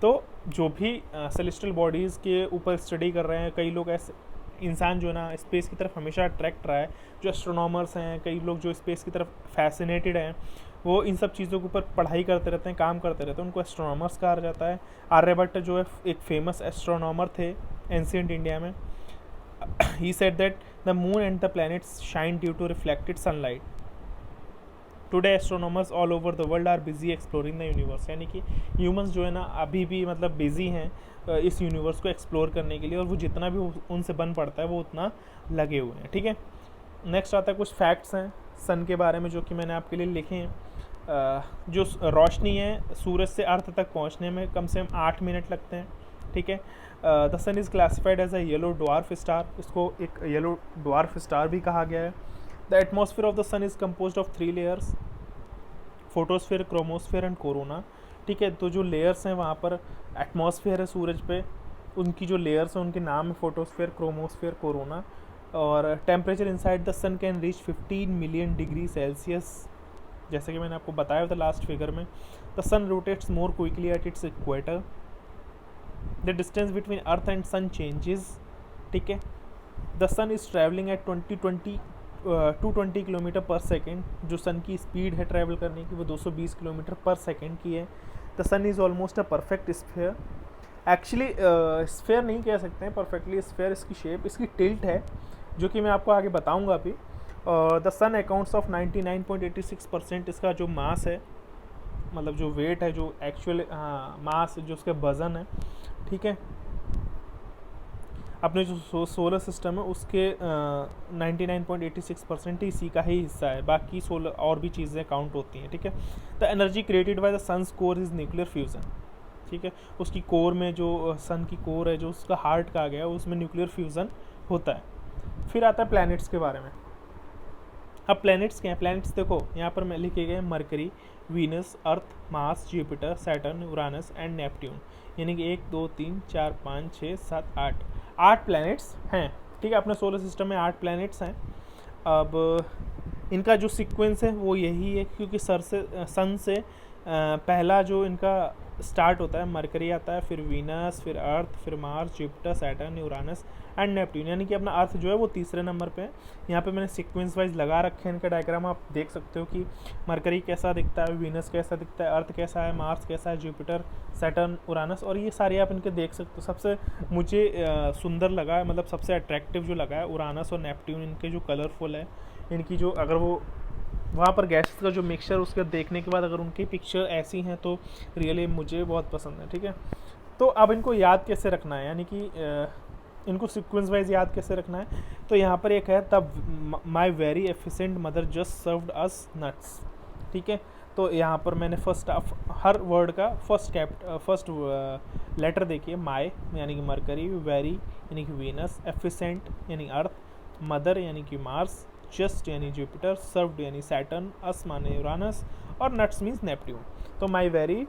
तो जो भी सेलेस्टियल बॉडीज़ के ऊपर स्टडी कर रहे हैं, कई लोग ऐसे इंसान जो है ना स्पेस की तरफ हमेशा अट्रैक्ट रहा है, जो एस्ट्रोनॉमर्स हैं, कई लोग जो स्पेस की तरफ फैसिनेटेड हैं, वो इन सब चीज़ों के ऊपर पढ़ाई करते रहते हैं, काम करते रहते हैं, उनको एस्ट्रोनॉमर्स कहा जाता है। आर्यभट्ट जो है एक फेमस एस्ट्रोनॉमर थे एंशिएंट इंडिया में। He said that the moon and the planets shine due to reflected sunlight. Today astronomers all over the world are busy exploring the universe, यानी कि ह्यूमंस जो है ना अभी भी मतलब बिजी हैं इस यूनिवर्स को एक्सप्लोर करने के लिए, और वो जितना भी उनसे बन पड़ता है वो उतना लगे हुए हैं। ठीक है, नेक्स्ट आता है कुछ फैक्ट्स हैं सन के बारे में जो कि मैंने आपके लिए लिखे हैं। जो रोशनी है सूरज से अर्थ तक पहुंचने में कम से कम 8 मिनट लगते हैं। ठीक है, the sun is classified as a yellow dwarf star, इसको एक येलो ड्वार्फ स्टार भी कहा गया है। The atmosphere of the sun is composed of 3 layers, photosphere, chromosphere and corona. ठीक है, तो जो लेयर्स हैं वहाँ पर एटमॉस्फेयर है सूरज पे, उनकी जो लेयर्स हैं उनके नाम है फोटोस्फेयर, क्रोमोस्फेयर, कोरोना। और temperature inside the sun can reach 15 million degree celsius, जैसे कि मैंने आपको बताया था लास्ट फिगर में। The sun rotates more quickly at its equator. The distance between earth and sun changes. ठीक है, the sun is travelling at 220 kilometre per second. जो सन की स्पीड है ट्रैवल करने की वो 220 किलोमीटर पर सेकेंड की है। The sun is almost a perfect sphere. Actually sphere नहीं कह सकते हैं परफेक्टली स्फीयर, इसकी शेप, इसकी टिल्ट है जो कि मैं आपको आगे बताऊंगा अभी। द सन अकाउंट्स ऑफ 99.86% इसका जो मास है, मतलब जो वेट है, जो एक्चुअल मास जो उसका वज़न है। ठीक है, अपने जो सोलर सिस्टम है उसके 99.86% ही इसी का ही हिस्सा है, बाकी सोलर और भी चीज़ें काउंट होती हैं। ठीक है, the energy created by the sun's core is nuclear fusion. ठीक है, उसकी कोर में जो सन की कोर है, जो उसका हार्ट कहा गया है, उसमें न्यूक्लियर फ्यूज़न होता है। फिर आता है प्लैनेट्स के बारे में। अब प्लैनेट्स क्या हैं? प्लैनेट्स देखो यहाँ पर मैं लिखे गए mercury, Venus, Earth, Mars, Jupiter, Saturn, Uranus and Neptune, यानी कि 1 2 3 4 5 6 7 8 प्लैनेट्स हैं। ठीक है, अपने सोलर सिस्टम में 8 प्लैनेट्स हैं। अब इनका जो सीक्वेंस है वो यही है, क्योंकि सन से पहला जो इनका स्टार्ट होता है मरकरी आता है, फिर वीनस, फिर अर्थ, फिर Mars, Jupiter, Saturn, Uranus and Neptune, यानी कि अपना अर्थ जो है वो तीसरे नंबर पे है। यहाँ पे मैंने सीक्वेंस वाइज लगा रखे हैं इनका डायग्राम, आप देख सकते हो कि मरकरी कैसा दिखता है, वीनस कैसा दिखता है, अर्थ कैसा है, मार्स कैसा है, जुपिटर, सैटर्न, यूरानस, और ये सारे आप इनके देख सकते हो। सबसे मुझे सुंदर लगा है, मतलब सबसे अट्रैक्टिव जो लगा है यूरानस और नेपट्यून, इनके जो कलरफुल है, इनकी जो अगर वो वहाँ पर गैसेस का जो मिक्सचर उसके देखने के बाद अगर उनकी पिक्चर ऐसी हैं तो रियली मुझे बहुत पसंद है। ठीक है, तो अब इनको याद कैसे रखना है, यानी कि इनको सीक्वेंस वाइज याद कैसे रखना है, तो यहाँ पर एक है तब my very efficient mother just served us nuts. ठीक है, तो यहाँ पर मैंने हर वर्ड का फर्स्ट लेटर देखिए, माई यानी कि मरकरी, वेरी यानी कि वीनस, एफिशिएंट यानी अर्थ, मदर यानी कि मार्स, जस्ट यानी जुपिटर, सर्व्ड यानी सैटर्न, अस माने यूरानस, और नट्स मीन्स नेपट्यून। तो my very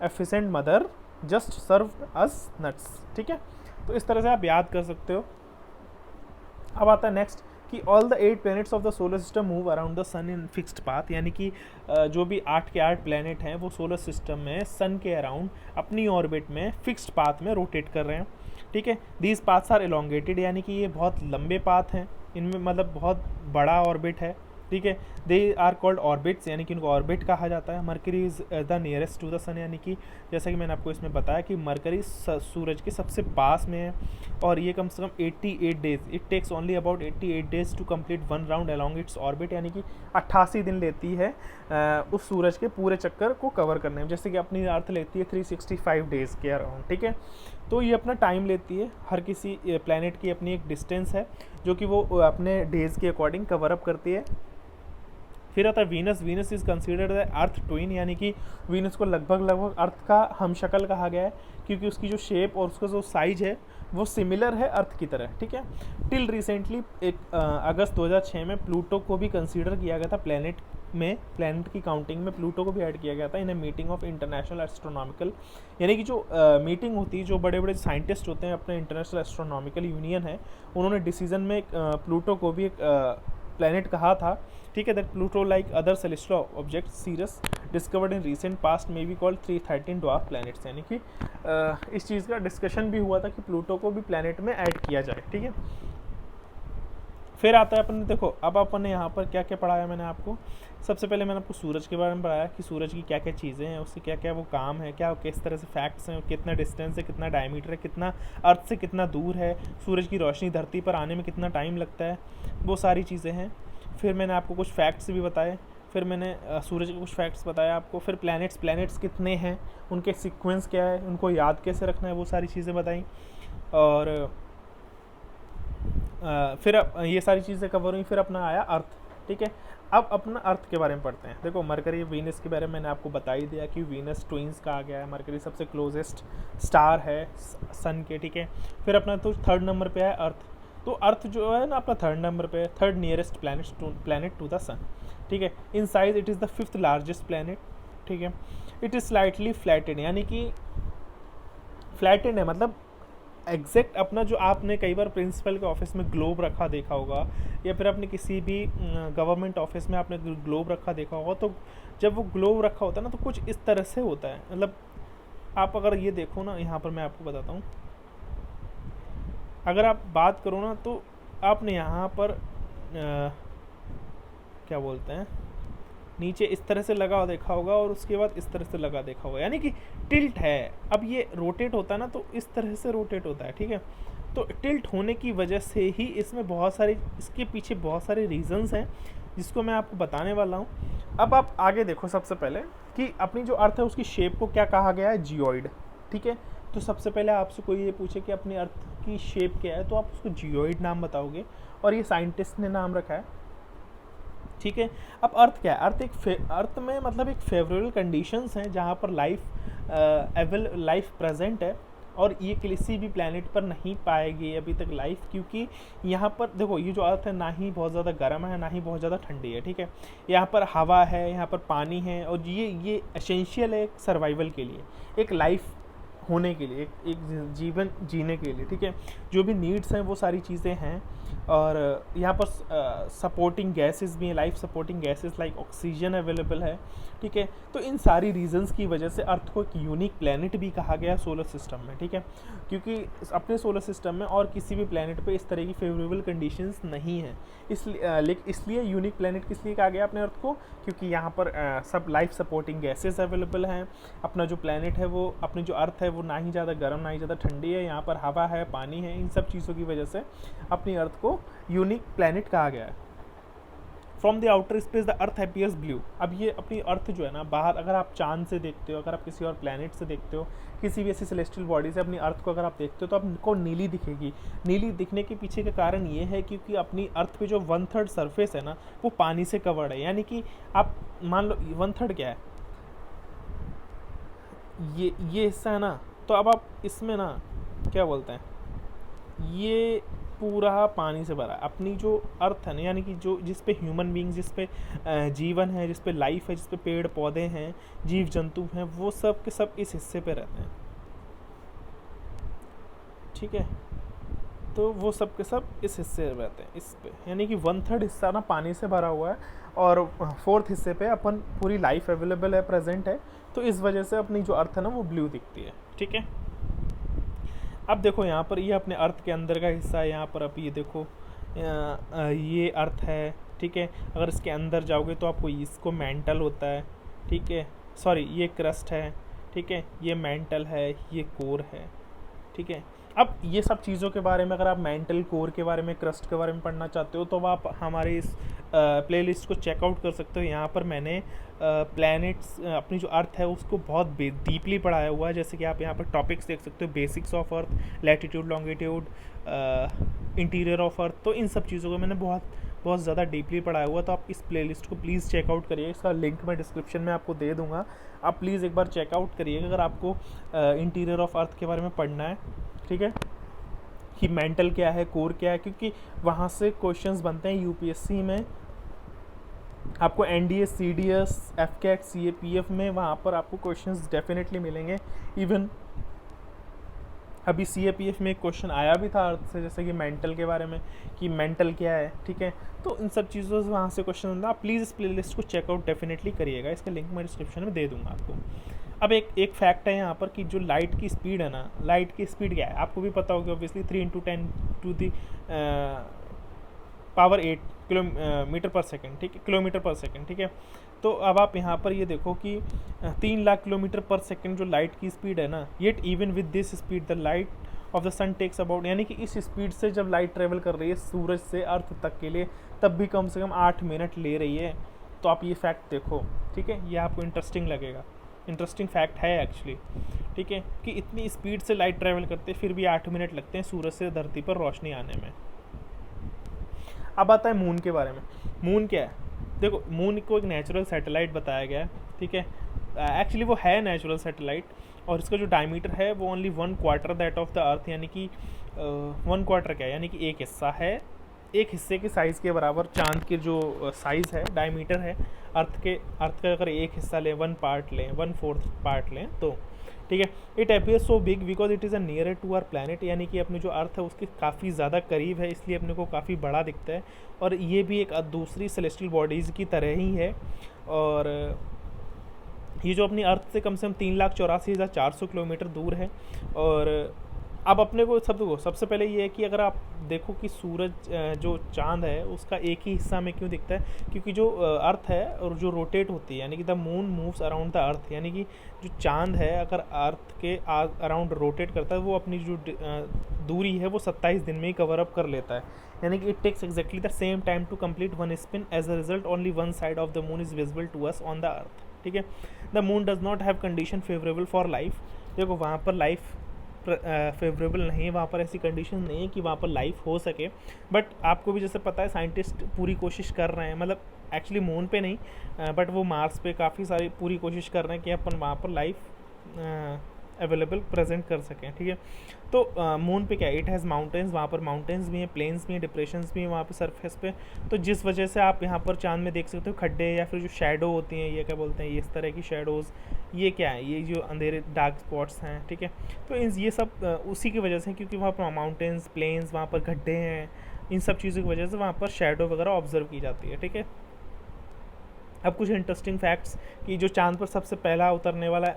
efficient mother just served us nuts. ठीक है, तो इस तरह से आप याद कर सकते हो। अब आता है नेक्स्ट कि all the 8 planets of the solar system move around the sun in fixed path, यानी कि जो भी 8 के 8 प्लैनेट हैं वो सोलर सिस्टम में सन के अराउंड अपनी ऑर्बिट में फिक्स्ड पाथ में रोटेट कर रहे हैं। ठीक है, दीज पाथ्स आर एलोंगेटेड, यानी कि ये बहुत लंबे पाथ हैं, इनमें मतलब बहुत बड़ा ऑर्बिट है। ठीक है, दे आर कॉल्ड ऑर्बिट्स, यानी कि इनको ऑर्बिट कहा जाता है। Mercury is the nearest to the sun, यानी कि जैसा कि मैंने आपको इसमें बताया कि मरकरी सूरज के सबसे पास में है, और ये कम से कम 88 days, it takes only about 88 days to complete 1 round along its orbit, यानी कि 88 दिन लेती है उस सूरज के पूरे चक्कर को कवर करने में, जैसे कि अपनी अर्थ लेती है 365 डेज़ के अराउंड। ठीक है, तो ये अपना टाइम लेती है, हर किसी प्लैनेट की अपनी एक डिस्टेंस है जो कि वो अपने डेज़ के अकॉर्डिंग कवर अप करती है। फिर आता है Venus. Venus is considered the earth twin, यानी कि वीनस को लगभग अर्थ का हमशक्ल कहा गया है, क्योंकि उसकी जो शेप और उसका जो साइज है वो सिमिलर है अर्थ की तरह। ठीक है, टिल रिसेंटली अगस्त 2006 में प्लूटो को भी कंसीडर किया गया था प्लैनेट की काउंटिंग में प्लूटो को भी ऐड किया गया था इन a meeting of international astronomical, यानी कि जो मीटिंग होती है, जो बड़े बड़े साइंटिस्ट होते हैं अपने इंटरनेशनल एस्ट्रोनॉमिकल यूनियन है, उन्होंने डिसीजन में प्लूटो को भी एक प्लैनेट कहा था। ठीक है, that Pluto like other celestial object serious discovered in recent past may be called 313 dwarf planets, यानी कि इस चीज़ का डिस्कशन भी हुआ था कि प्लूटो को भी प्लैनेट में ऐड किया जाए। ठीक है, फिर आता है अपन, देखो अब अपन ने यहाँ पर क्या क्या पढ़ाया मैंने आपको। सबसे पहले मैंने आपको सूरज के बारे में पढ़ाया कि सूरज की क्या क्या चीज़ें हैं, उससे क्या क्या वो काम है, क्या किस तरह से फैक्ट्स हैं, कितना डिस्टेंस है, कितना डायमीटर है, कितना अर्थ से कितना दूर है, सूरज की रोशनी धरती पर आने में कितना टाइम लगता है, वो सारी चीज़ें हैं। फिर मैंने आपको कुछ फैक्ट्स भी बताए, फिर मैंने सूरज के कुछ फैक्ट्स बताया आपको। फिर प्लैनेट्स कितने हैं, उनके सीक्वेंस क्या है, उनको याद कैसे रखना है, वो सारी चीज़ें बताई। और फिर ये सारी चीज़ें कवर हुई। फिर अपना आया अर्थ, ठीक है। अब अपना अर्थ के बारे में पढ़ते हैं। देखो मरकरी वीनस के बारे में मैंने आपको बता ही दिया कि वीनस ट्विंस कहा गया है, मरकरी सबसे क्लोजेस्ट स्टार है सन के, ठीक है। फिर अपना तो थर्ड नंबर पे है अर्थ। तो अर्थ जो है ना अपना थर्ड नंबर पे है, third nearest planet to the sun, ठीक है। In size it is the fifth largest planet, ठीक है। इट इज़ स्लाइटली फ्लैटेड, यानी कि फ्लैटेड है मतलब एग्जैक्ट अपना जो आपने कई बार प्रिंसिपल के ऑफिस में ग्लोब रखा देखा होगा, या फिर अपने किसी भी गवर्नमेंट ऑफिस में आपने ग्लोब रखा देखा होगा, तो जब वो ग्लोब रखा होता है ना तो कुछ इस तरह से होता है। मतलब आप अगर ये देखो ना, यहाँ पर मैं आपको बताता हूँ, अगर आप बात करो ना तो आपने यहाँ पर क्या बोलते हैं, नीचे इस तरह से लगा देखा होगा और उसके बाद इस तरह से लगा देखा होगा, यानी कि टिल्ट है। अब ये रोटेट होता है ना तो इस तरह से रोटेट होता है, ठीक है। तो टिल्ट होने की वजह से ही इसमें बहुत सारे, इसके पीछे बहुत सारे रीजंस हैं जिसको मैं आपको बताने वाला हूँ। अब आप आगे देखो, सबसे पहले कि अपनी जो अर्थ है उसकी शेप को क्या कहा गया है, जियोइड, ठीक है। तो सबसे पहले आपसे कोई ये पूछे कि अपनी अर्थ की शेप क्या है तो आप उसको जियोइड नाम बताओगे, और ये साइंटिस्ट ने नाम रखा है, ठीक है। अब अर्थ क्या है, अर्थ में मतलब एक फेवरेबल कंडीशंस हैं जहाँ पर लाइफ प्रेजेंट है, और ये किसी भी प्लेनेट पर नहीं पाएगी अभी तक लाइफ, क्योंकि यहाँ पर देखो ये जो अर्थ है ना ही बहुत ज़्यादा गर्म है ना ही बहुत ज़्यादा ठंडी है, ठीक है। यहाँ पर हवा है, यहाँ पर पानी है, और ये एसेंशियल है एक सर्वाइवल के लिए, एक लाइफ होने के लिए, एक जीवन जीने के लिए, ठीक है। जो भी नीड्स हैं वो सारी चीज़ें हैं। और यहाँ पर सपोर्टिंग गैसेस भी हैं, life supporting gases like oxygen available है, ठीक है। तो इन सारी रीजंस की वजह से अर्थ को एक यूनिक प्लेनेट भी कहा गया सोलर सिस्टम में, ठीक है। क्योंकि अपने सोलर सिस्टम में और किसी भी प्लेनेट पे इस तरह की फेवरेबल कंडीशंस नहीं हैं, इसलिए यूनिक प्लेनेट किस लिए कहा गया अपने अर्थ को, क्योंकि यहाँ पर सब लाइफ सपोर्टिंग गैसेस अवेलेबल हैं। अपना जो प्लेनेट है वो, अपनी जो अर्थ है वो ना ही ज़्यादा गर्म ना ही ज़्यादा ठंडी है, यहाँ पर हवा है, पानी है, इन सब चीज़ों की वजह से अपनी अर्थ को यूनिक प्लेनेट कहा गया है। From the outer space the earth appears blue. अब ये अपनी अर्थ जो है ना बाहर, अगर आप चांद से देखते हो, अगर आप किसी और प्लेनेट से देखते हो, किसी भी ऐसी सेलेस्टियल बॉडी से अपनी अर्थ को अगर आप देखते हो तो आपको नीली दिखेगी। नीली दिखने के पीछे का कारण ये है क्योंकि अपनी अर्थ पे जो 1/3 सरफेस है ना वो पानी से कवर्ड है, यानी कि आप मान लो 1/3 क्या है, ये हिस्सा है ना, तो अब आप इसमें ना क्या बोलते हैं, ये पूरा पानी से भरा है। अपनी जो अर्थ है ना, यानी कि जो जिस पे ह्यूमन बींग्स, जिस पे जीवन है, जिस पे लाइफ है, जिस पे पेड़ पौधे हैं, जीव जंतु हैं, वो सब के सब इस हिस्से पे रहते हैं, ठीक है। तो वो सब के सब इस हिस्से में रहते हैं, इस पे, यानी कि 1/3 हिस्सा ना पानी से भरा हुआ है और 4th हिस्से पे अपन पूरी लाइफ अवेलेबल है, प्रेजेंट है। तो इस वजह से अपनी जो अर्थ है ना वो ब्लू दिखती है, ठीक है। अब देखो यहाँ पर ये अपने अर्थ के अंदर का हिस्सा है, यहाँ पर आप ये देखो ये अर्थ है, ठीक है। अगर इसके अंदर जाओगे तो आपको इसको मेंटल होता है, ठीक है, सॉरी ये क्रस्ट है, ठीक है, ये मेंटल है, ये कोर है, ठीक है। अब ये सब चीज़ों के बारे में अगर आप मेंटल, कोर के बारे में, क्रस्ट के बारे में पढ़ना चाहते हो तो आप हमारे इस प्लेलिस्ट को चेकआउट कर सकते हो। यहाँ पर मैंने प्लैनेट्स, अपनी जो अर्थ है उसको बहुत डीपली पढ़ाया हुआ है। जैसे कि आप यहाँ पर टॉपिक्स देख सकते हो, basics of earth, latitude, longitude, interior of earth. तो इन सब चीज़ों को मैंने बहुत ज़्यादा डीपली पढ़ाया हुआ। तो आप इस प्लेलिस्ट को प्लीज़ चेकआउट करिए, इसका लिंक मैं डिस्क्रिप्शन में आपको दे दूँगा। आप प्लीज़ एक बार चेकआउट करिएगा अगर आपको इंटीरियर ऑफ अर्थ के बारे में पढ़ना है, ठीक है, कि मेंटल क्या है, कोर क्या है, क्योंकि वहाँ से क्वेश्चंस बनते हैं यूपीएससी में। आपको एनडीए, सीडीएस, एफकेट, सीएपीएफ में वहाँ पर आपको क्वेश्चंस डेफिनेटली मिलेंगे। इवन अभी सीएपीएफ में एक क्वेश्चन आया भी था अर्थ से, जैसे कि मेंटल के बारे में, कि मेंटल क्या है, ठीक है। तो इन सब चीज़ों से वहाँ से क्वेश्चन होता है। आप प्लीज़ इस प्लेलिस्ट को चेकआउट डेफिनेटली करिएगा, इसका लिंक मैं डिस्क्रिप्शन में दे दूँगा आपको। अब एक फैक्ट है यहाँ पर कि जो लाइट की स्पीड है ना, लाइट की स्पीड क्या है आपको भी पता होगी obviously, 3 × 10⁻⁻⁴ power 8 kilometre per second, ठीक है, किलोमीटर पर सेकेंड, ठीक है। तो अब आप यहाँ पर ये देखो कि 3 लाख किलोमीटर पर सेकेंड जो लाइट की स्पीड है ना, yet even with this speed the light of the sun takes about, यानी कि इस स्पीड से जब लाइट ट्रेवल कर रही है सूरज से अर्थ तक के लिए, तब भी कम से कम 8 मिनट ले रही है। तो आप ये फैक्ट देखो, ठीक है, ये आपको इंटरेस्टिंग लगेगा, इंटरेस्टिंग फैक्ट है एक्चुअली, ठीक है, कि इतनी स्पीड से लाइट ट्रैवल करते फिर भी 8 मिनट लगते हैं सूरज से धरती पर रोशनी आने में। अब आता है मून के बारे में। मून क्या है? देखो, मून को एक नेचुरल सैटेलाइट बताया गया है, ठीक है, एक्चुअली वो है नेचुरल सैटेलाइट, और इसका जो डायमीटर है वो ओनली 1/4 दैट ऑफ द अर्थ, यानी कि 1/4 क्या है, यानी कि एक हिस्सा है, एक हिस्से के साइज़ के बराबर चांद के जो साइज़ है, डायमीटर है अर्थ का अगर एक हिस्सा लें, 1 पार्ट लें, 1/4 पार्ट लें तो, ठीक है। It appear so big because it is a near to our planet, यानी कि अपने जो अर्थ है उसके काफ़ी ज़्यादा करीब है, इसलिए अपने को काफ़ी बड़ा दिखता है। और ये भी एक दूसरी सेलेस्टियल बॉडीज़ की तरह ही है। और ये जो अपनी अर्थ से कम 3,84,400 किलोमीटर दूर है। और अब अपने को सबसे पहले ये है कि अगर आप देखो कि सूरज जो चांद है उसका एक ही हिस्सा में क्यों दिखता है, क्योंकि जो अर्थ है और जो रोटेट होती है, यानी कि the moon moves around the earth, यानी कि जो चांद है अगर अर्थ के अराउंड रोटेट करता है, वो अपनी जो दूरी है वो 27 दिन में ही कवर अप कर लेता है, यानी कि it takes exactly the same time to complete one spin. As a result only one side of the moon is visible to us on the earth, ठीक है। The moon does not have condition favourable for life. देखो, वहाँ पर लाइफ फेवरेबल नहीं है, वहाँ पर ऐसी कंडीशन नहीं है कि वहाँ पर लाइफ हो सके। बट आपको भी जैसे पता है, साइंटिस्ट पूरी कोशिश कर रहे हैं, मतलब एक्चुअली मून पे नहीं बट वो मार्स पे काफ़ी सारी पूरी कोशिश कर रहे हैं कि अपन वहाँ पर लाइफ अवेलेबल प्रेजेंट कर सकें, ठीक है। तो मून पे क्या है, इट हैज़ माउंटेन्स, वहाँ पर माउंटेन्स भी हैं, प्लेन्स भी हैं, डिप्रेशंस भी हैं वहाँ पे सरफेस पे। तो जिस वजह से आप यहाँ पर चांद में देख सकते हो खड्डे या फिर जो शैडो होती हैं, ये क्या बोलते हैं, ये इस तरह की शैडोज़, ये क्या है, ये जो अंधेरे डार्क स्पॉट्स हैं, ठीक है। तो ये सब उसी की वजह से, क्योंकि वहाँ पर माउंटेन्स, प्लेन्स, वहाँ पर गड्ढे हैं, इन सब चीज़ों की वजह से वहाँ पर शैडो वगैरह ऑब्जर्व की जाती है, ठीक है। अब कुछ इंटरेस्टिंग फैक्ट्स कि जो चांद पर सबसे पहला उतरने वाला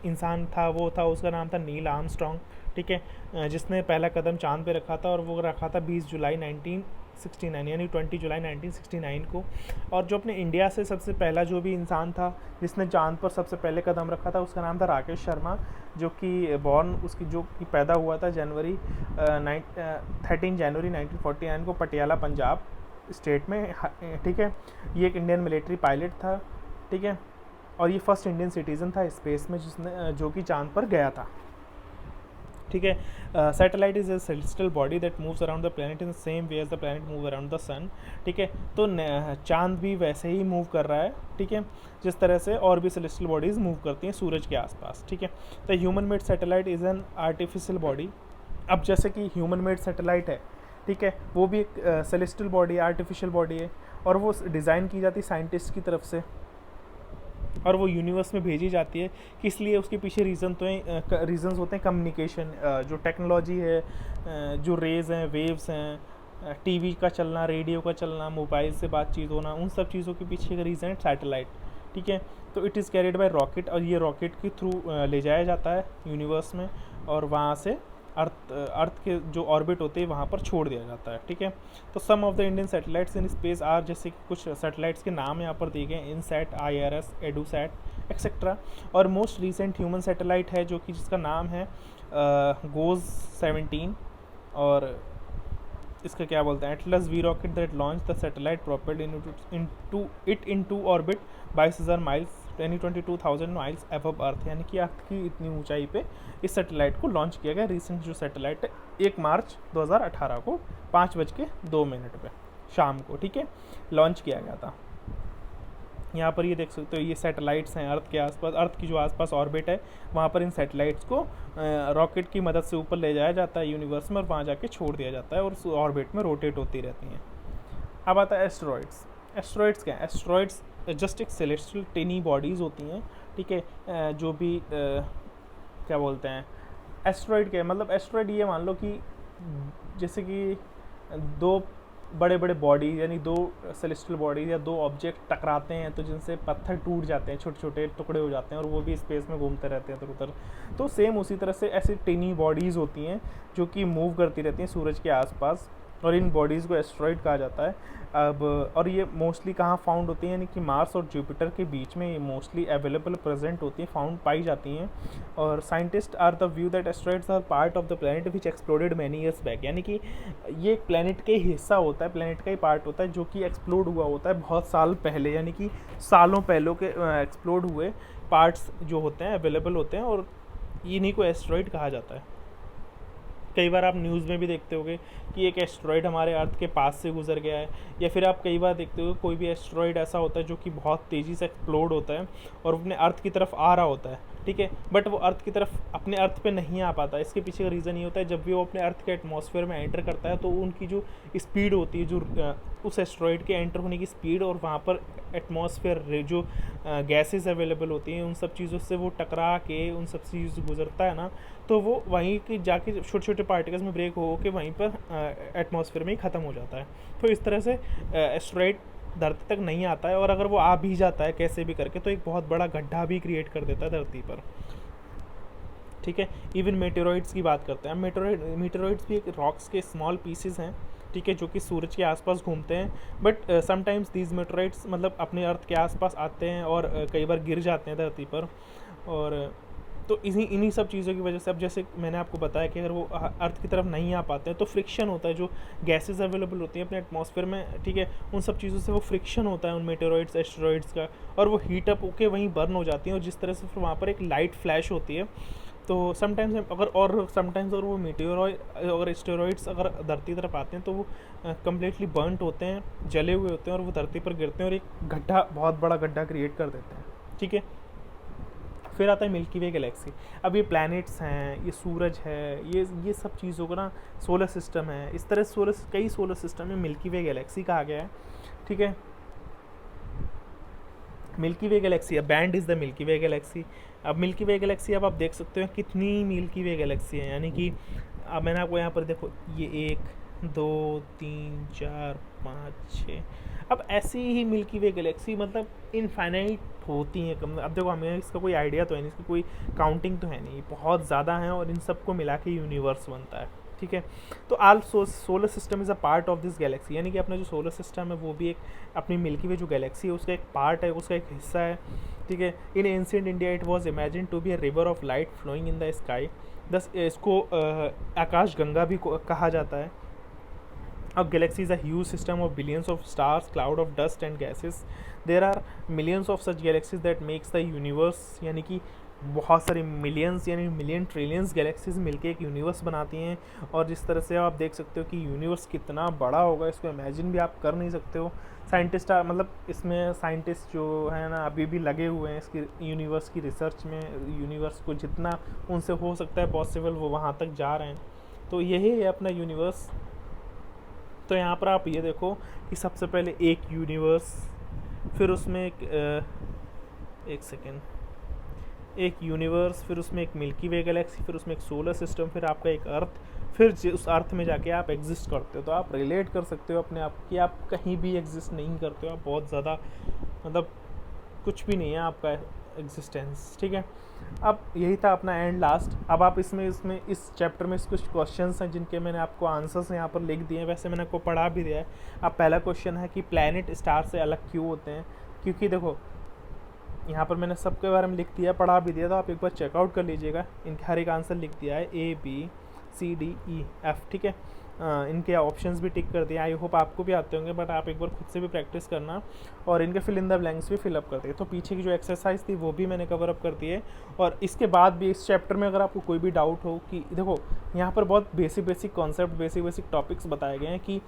इंसान था, वो था, उसका नाम था नील आर्मस्ट्रॉन्ग, ठीक है, जिसने पहला कदम चांद पे रखा था, और वो रखा था 20 जुलाई 1969, यानी 20 जुलाई 1969 को। और जो अपने इंडिया से सबसे पहला जो भी इंसान था जिसने चांद पर सबसे पहले कदम रखा था, उसका नाम था राकेश शर्मा, जो कि जो कि पैदा हुआ था 13 जनवरी 1949 को पटियाला, पंजाब स्टेट में, ठीक है। ये एक इंडियन मिलिट्री पायलट था, ठीक है, और ये फर्स्ट इंडियन सिटीज़न था स्पेस में जो कि चांद पर गया था, ठीक है। Satellite is a celestial body that moves around the planet in the same way as the planet move around the sun, ठीक है। तो चांद भी वैसे ही मूव कर रहा है, ठीक है, जिस तरह से और भी सेलेस्टियल बॉडीज़ मूव करती हैं सूरज के आसपास, ठीक है। The human made satellite is an artificial body. अब जैसे कि ह्यूमन मेड सैटेलाइट है, ठीक है, वो भी एक सेलेस्टियल बॉडी है, आर्टिफिशियल बॉडी है, और वो डिज़ाइन की जाती है साइंटिस्ट की तरफ से, और वो यूनिवर्स में भेजी जाती है कि इसलिए उसके पीछे रीज़न्स होते हैं कम्युनिकेशन, जो टेक्नोलॉजी है, जो रेज़ हैं, वेव्स हैं, टीवी का चलना, रेडियो का चलना, मोबाइल से बातचीत होना, उन सब चीज़ों के पीछे का रीज़न है सैटेलाइट, ठीक है। तो it is carried by rocket, और ये रॉकेट के थ्रू ले जाया जाता है यूनिवर्स में, और वहाँ से अर्थ के जो ऑर्बिट होते हैं वहाँ पर छोड़ दिया जाता है, ठीक है। तो some of the Indian satellites in space are, जैसे कि कुछ सैटेलाइट्स के नाम यहाँ पर दिए गए, इनसैट, IRS, एडूसैट एक्सेट्रा। और मोस्ट रिसेंट ह्यूमन सैटेलाइट है जो कि जिसका नाम है गोज 17, और इसका क्या बोलते हैं, Atlas V rocket that launch the satellite propelled into orbit 22,000 miles 22,000 miles above earth, यानी कि अर्थ की इतनी ऊंचाई पे इस सैटेलाइट को लॉन्च किया गया। रिसेंट जो सैटेलाइट है 1 मार्च 2018 को 5:02 पे शाम को, ठीक है, लॉन्च किया गया था। यहाँ पर ये देख सकते हो, ये सैटेलाइट्स हैं अर्थ के आसपास, अर्थ की जो आसपास ऑर्बिट है वहाँ पर इन सैटेलाइट्स को रॉकेट की मदद से ऊपर ले जाया जाता है यूनिवर्स में, और वहाँ जाके छोड़ दिया जाता है, और उस ऑर्बिट में रोटेट होती रहती हैं। अब आता है एस्टेरॉइड्स। एस्टेरॉइड्स क्या है? एस्टेरॉइड्स जस्ट एक सेलेस्टियल टिनी बॉडीज़ होती हैं, ठीक है, जो भी क्या बोलते हैं, एस्टेरॉइड क्या है, मतलब एस्टेरॉइड ये मान लो कि जैसे कि 2 बड़े बड़े बॉडीज़, यानी 2 सेलेस्टियल बॉडीज़ या 2 ऑब्जेक्ट टकराते हैं, तो जिनसे पत्थर टूट जाते हैं, छोटे छोटे टुकड़े हो जाते हैं, और वो भी स्पेस में घूमते रहते हैं इधर उधर। तो सेम उसी तरह से ऐसी टिनी बॉडीज़ होती हैं जो कि मूव करती रहती हैं सूरज के आसपास, और इन बॉडीज़ को एस्ट्रॉइड कहा जाता है। अब और ये मोस्टली कहाँ फाउंड होती हैं, यानी कि मार्स और जुपिटर के बीच में ये मोस्टली अवेलेबल प्रेजेंट होती हैं, फाउंड पाई जाती हैं। और scientist are the view that asteroids are part of the planet which exploded many years back, यानी कि ये एक प्लैनेट का ही हिस्सा होता है, प्लैनेट का ही पार्ट होता है जो कि एक्सप्लोड हुआ होता है बहुत साल पहले, यानी कि सालों पहले के एक्सप्लोड हुए पार्ट्स जो होते हैं अवेलेबल होते हैं, और इन्हीं को एस्ट्रॉइड कहा जाता है। कई बार आप न्यूज़ में भी देखते होगे कि एक एस्ट्रॉइड हमारे अर्थ के पास से गुजर गया है, या फिर आप कई बार देखते हो कोई भी एस्ट्रॉइड ऐसा होता है जो कि बहुत तेज़ी से एक्सप्लोड होता है और अपने अर्थ की तरफ आ रहा होता है, ठीक है, बट वो अर्थ की तरफ अपने अर्थ पे नहीं आ पाता। इसके पीछे का रीज़न ये होता है, जब भी वो अपने अर्थ के एटमॉस्फेयर में एंटर करता है तो उनकी जो स्पीड होती है, जो उस एस्ट्रॉइड के एंटर होने की स्पीड और वहाँ पर एटमॉस्फेयर जो गैसेस अवेलेबल होती हैं उन सब चीज़ों से वो टकरा के उन सब चीज़ों से गुजरता है ना, तो वो वहीं के जाके छोटे छोटे पार्टिकल्स में ब्रेक हो के वहीं पर एटमॉस्फेयर में ही ख़त्म हो जाता है। तो इस तरह से एस्ट्रॉइड धरती तक नहीं आता है, और अगर वो आ भी जाता है कैसे भी करके तो एक बहुत बड़ा गड्ढा भी क्रिएट कर देता है धरती पर, ठीक है। इवन मेटेरॉइड्स की बात करते हैं, मेटेरॉइड्स भी एक रॉक्स के स्मॉल पीसेस हैं, ठीक है, जो कि सूरज के आसपास घूमते हैं, बट समटाइम्स दीज मेटेरॉइड्स मतलब अपने अर्थ के आसपास आते हैं और कई बार गिर जाते हैं धरती पर। और तो इन्हीं सब चीज़ों की वजह से, अब जैसे मैंने आपको बताया कि अगर वो अर्थ की तरफ नहीं आ पाते हैं तो फ्रिक्शन होता है, जो गैसेस अवेलेबल होती हैं अपने एटमॉस्फेयर में, ठीक है, उन सब चीज़ों से वो फ्रिक्शन होता है उन मेटेरॉइड्स एस्टेरॉइड्स का, और वो हीट अप होकर वहीं बर्न हो जाती हैं, और जिस तरह से फिर वहाँ पर एक लाइट फ्लैश होती है। तो समटाइम्स अगर वो मीटेरोइड अगर एस्टेरॉइड्स अगर धरती की तरफ आते हैं तो वो कम्प्लीटली बर्नट होते हैं, जले हुए होते हैं, और वो धरती पर गिरते हैं और एक गड्ढा, बहुत बड़ा गड्ढा क्रिएट कर देते हैं, ठीक है। फिर आता है मिल्की वे गैलेक्सी। अब ये प्लैनेट्स हैं, ये सूरज है, ये सब चीज़ों का ना सोलर सिस्टम है, इस तरह कई सोलर सिस्टम में मिल्की वे गैलेक्सी कहा गया है, ठीक है। मिल्की वे गैलेक्सी, अब band is the milky way Galaxy. अब मिल्की वे गैलेक्सी अब आप देख सकते हो कितनी मिल्की वे गैलेक्सी है, यानी कि अब मैंने आपको यहाँ पर देखो, ये 1 2 3 4 5 6, अब ऐसी ही मिल्की वे गैलेक्सी मतलब इनफाइनाइट होती हैं कम। अब देखो हमें इसका कोई आइडिया तो है नहीं, इसकी कोई काउंटिंग तो है नहीं, बहुत ज़्यादा हैं, और इन सबको मिला के यूनिवर्स बनता है, ठीक है। तो all solar system is a part of this galaxy, यानी कि अपना जो सोलर सिस्टम है वो भी एक अपनी मिल्की वे जो गैलेक्सी है उसका एक पार्ट है, उसका एक हिस्सा है, ठीक है। In ancient India it was imagine to be a river of light flowing in the sky, दस इसको आकाश गंगा भी कहा जाता है। A galaxy is a huge system of billions of stars, cloud of dust and gases. There are millions of such galaxies that makes the universe, यानी कि बहुत सारे मिलियंस यानी मिलियन ट्रिलियंस गैलेक्सीज मिलके एक यूनिवर्स बनाती हैं। और जिस तरह से आप देख सकते हो कि यूनिवर्स कितना बड़ा होगा, इसको इमेजिन भी आप कर नहीं सकते हो। साइंटिस्ट मतलब इसमें साइंटिस्ट जो है ना अभी भी लगे हुए हैं इसकी यूनिवर्स की रिसर्च में, यूनिवर्स को जितना उनसे हो सकता है पॉसिबल वो वहाँ तक जा रहे हैं। तो यही है अपना यूनिवर्स। तो यहाँ पर आप ये देखो कि सबसे पहले एक यूनिवर्स, फिर उसमें एक सेकेंड, एक यूनिवर्स, फिर उसमें एक मिल्की वे गैलेक्सी, फिर उसमें एक सोलर सिस्टम, फिर आपका एक अर्थ, फिर उस अर्थ में जाके आप एग्जिस्ट करते हो। तो आप रिलेट कर सकते हो अपने आप कि आप कहीं भी एग्जिस्ट नहीं करते हो, आप बहुत ज़्यादा मतलब कुछ भी नहीं है आपका एग्जिस्टेंस, ठीक है। अब यही था अपना एंड लास्ट। अब आप इसमें इस चैप्टर में कुछ क्वेश्चंस हैं जिनके मैंने आपको आंसर्स यहाँ पर लिख दिए हैं, वैसे मैंने आपको पढ़ा भी दिया है। अब पहला क्वेश्चन है कि प्लैनेट स्टार से अलग क्यों होते हैं, क्योंकि देखो यहाँ पर मैंने सबके बारे में लिख दिया, पढ़ा भी दिया, तो आप एक बार चेकआउट कर लीजिएगा। इनके हर एक आंसर लिख दिया है, ABCDEF, ठीक है। इनके ऑप्शंस भी टिक कर दिए। आई होप आपको भी आते होंगे, बट आप एक बार खुद से भी प्रैक्टिस करना और इनके फिल इन द ब्लैंक्स भी फिलअप कर दिए। तो पीछे की जो एक्सरसाइज थी वो भी मैंने कवर अप कर दी है। और इसके बाद भी इस चैप्टर में अगर आपको कोई भी डाउट हो कि देखो यहाँ पर बहुत बेसिक कॉन्सेप्ट, बेसिक टॉपिक्स बताए गए हैं कि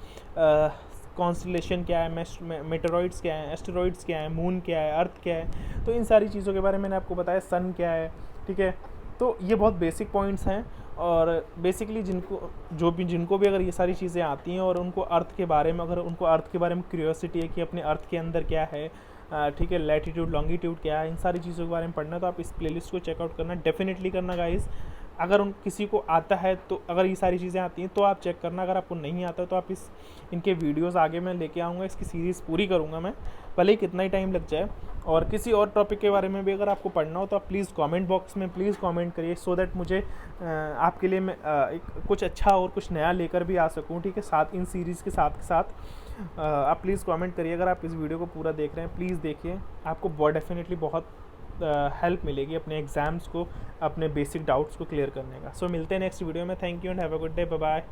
कॉन्स्टलेशन क्या है, मेटेरॉइड्स क्या है, एस्टेरॉइड्स क्या है, मून क्या है, अर्थ क्या है, तो इन सारी चीज़ों के बारे में मैंने आपको बताया, सन क्या है, ठीक है। तो ये बहुत बेसिक पॉइंट्स हैं और बेसिकली जिनको भी अगर ये सारी चीज़ें आती हैं और उनको अर्थ के बारे में, अगर उनको अर्थ के बारे में क्यूरियोसिटी है कि अपने अर्थ के अंदर क्या है, ठीक है, लैटिट्यूड लॉन्गिट्यूड क्या है, इन सारी चीज़ों के बारे में पढ़ना, तो आप इस प्लेलिस्ट को चेकआउट करना, डेफिनेटली करना गाइस। अगर किसी को आता है तो, अगर ये सारी चीज़ें आती हैं तो आप चेक करना, अगर आपको नहीं आता तो आप इनके वीडियोस आगे मैं लेके आऊँगा, इसकी सीरीज़ पूरी करूँगा मैं। भले ही कितना ही टाइम लग जाए। और किसी और टॉपिक के बारे में भी अगर आपको पढ़ना हो तो आप प्लीज़ कमेंट बॉक्स में प्लीज़ कमेंट करिए, सो दैट मुझे आपके लिए मैं कुछ अच्छा और कुछ नया लेकर भी आ सकूं, ठीक है। साथ इन सीरीज़ के साथ आप प्लीज़ कमेंट करिए। अगर आप इस वीडियो को पूरा देख रहे हैं प्लीज़ देखिए, आपको बहुत डेफिनेटली बहुत हेल्प मिलेगी अपने एग्ज़ाम्स को, अपने बेसिक डाउट्स को क्लियर करने का। सो मिलते हैं नेक्स्ट वीडियो में। Thank you and have a good day, bye bye.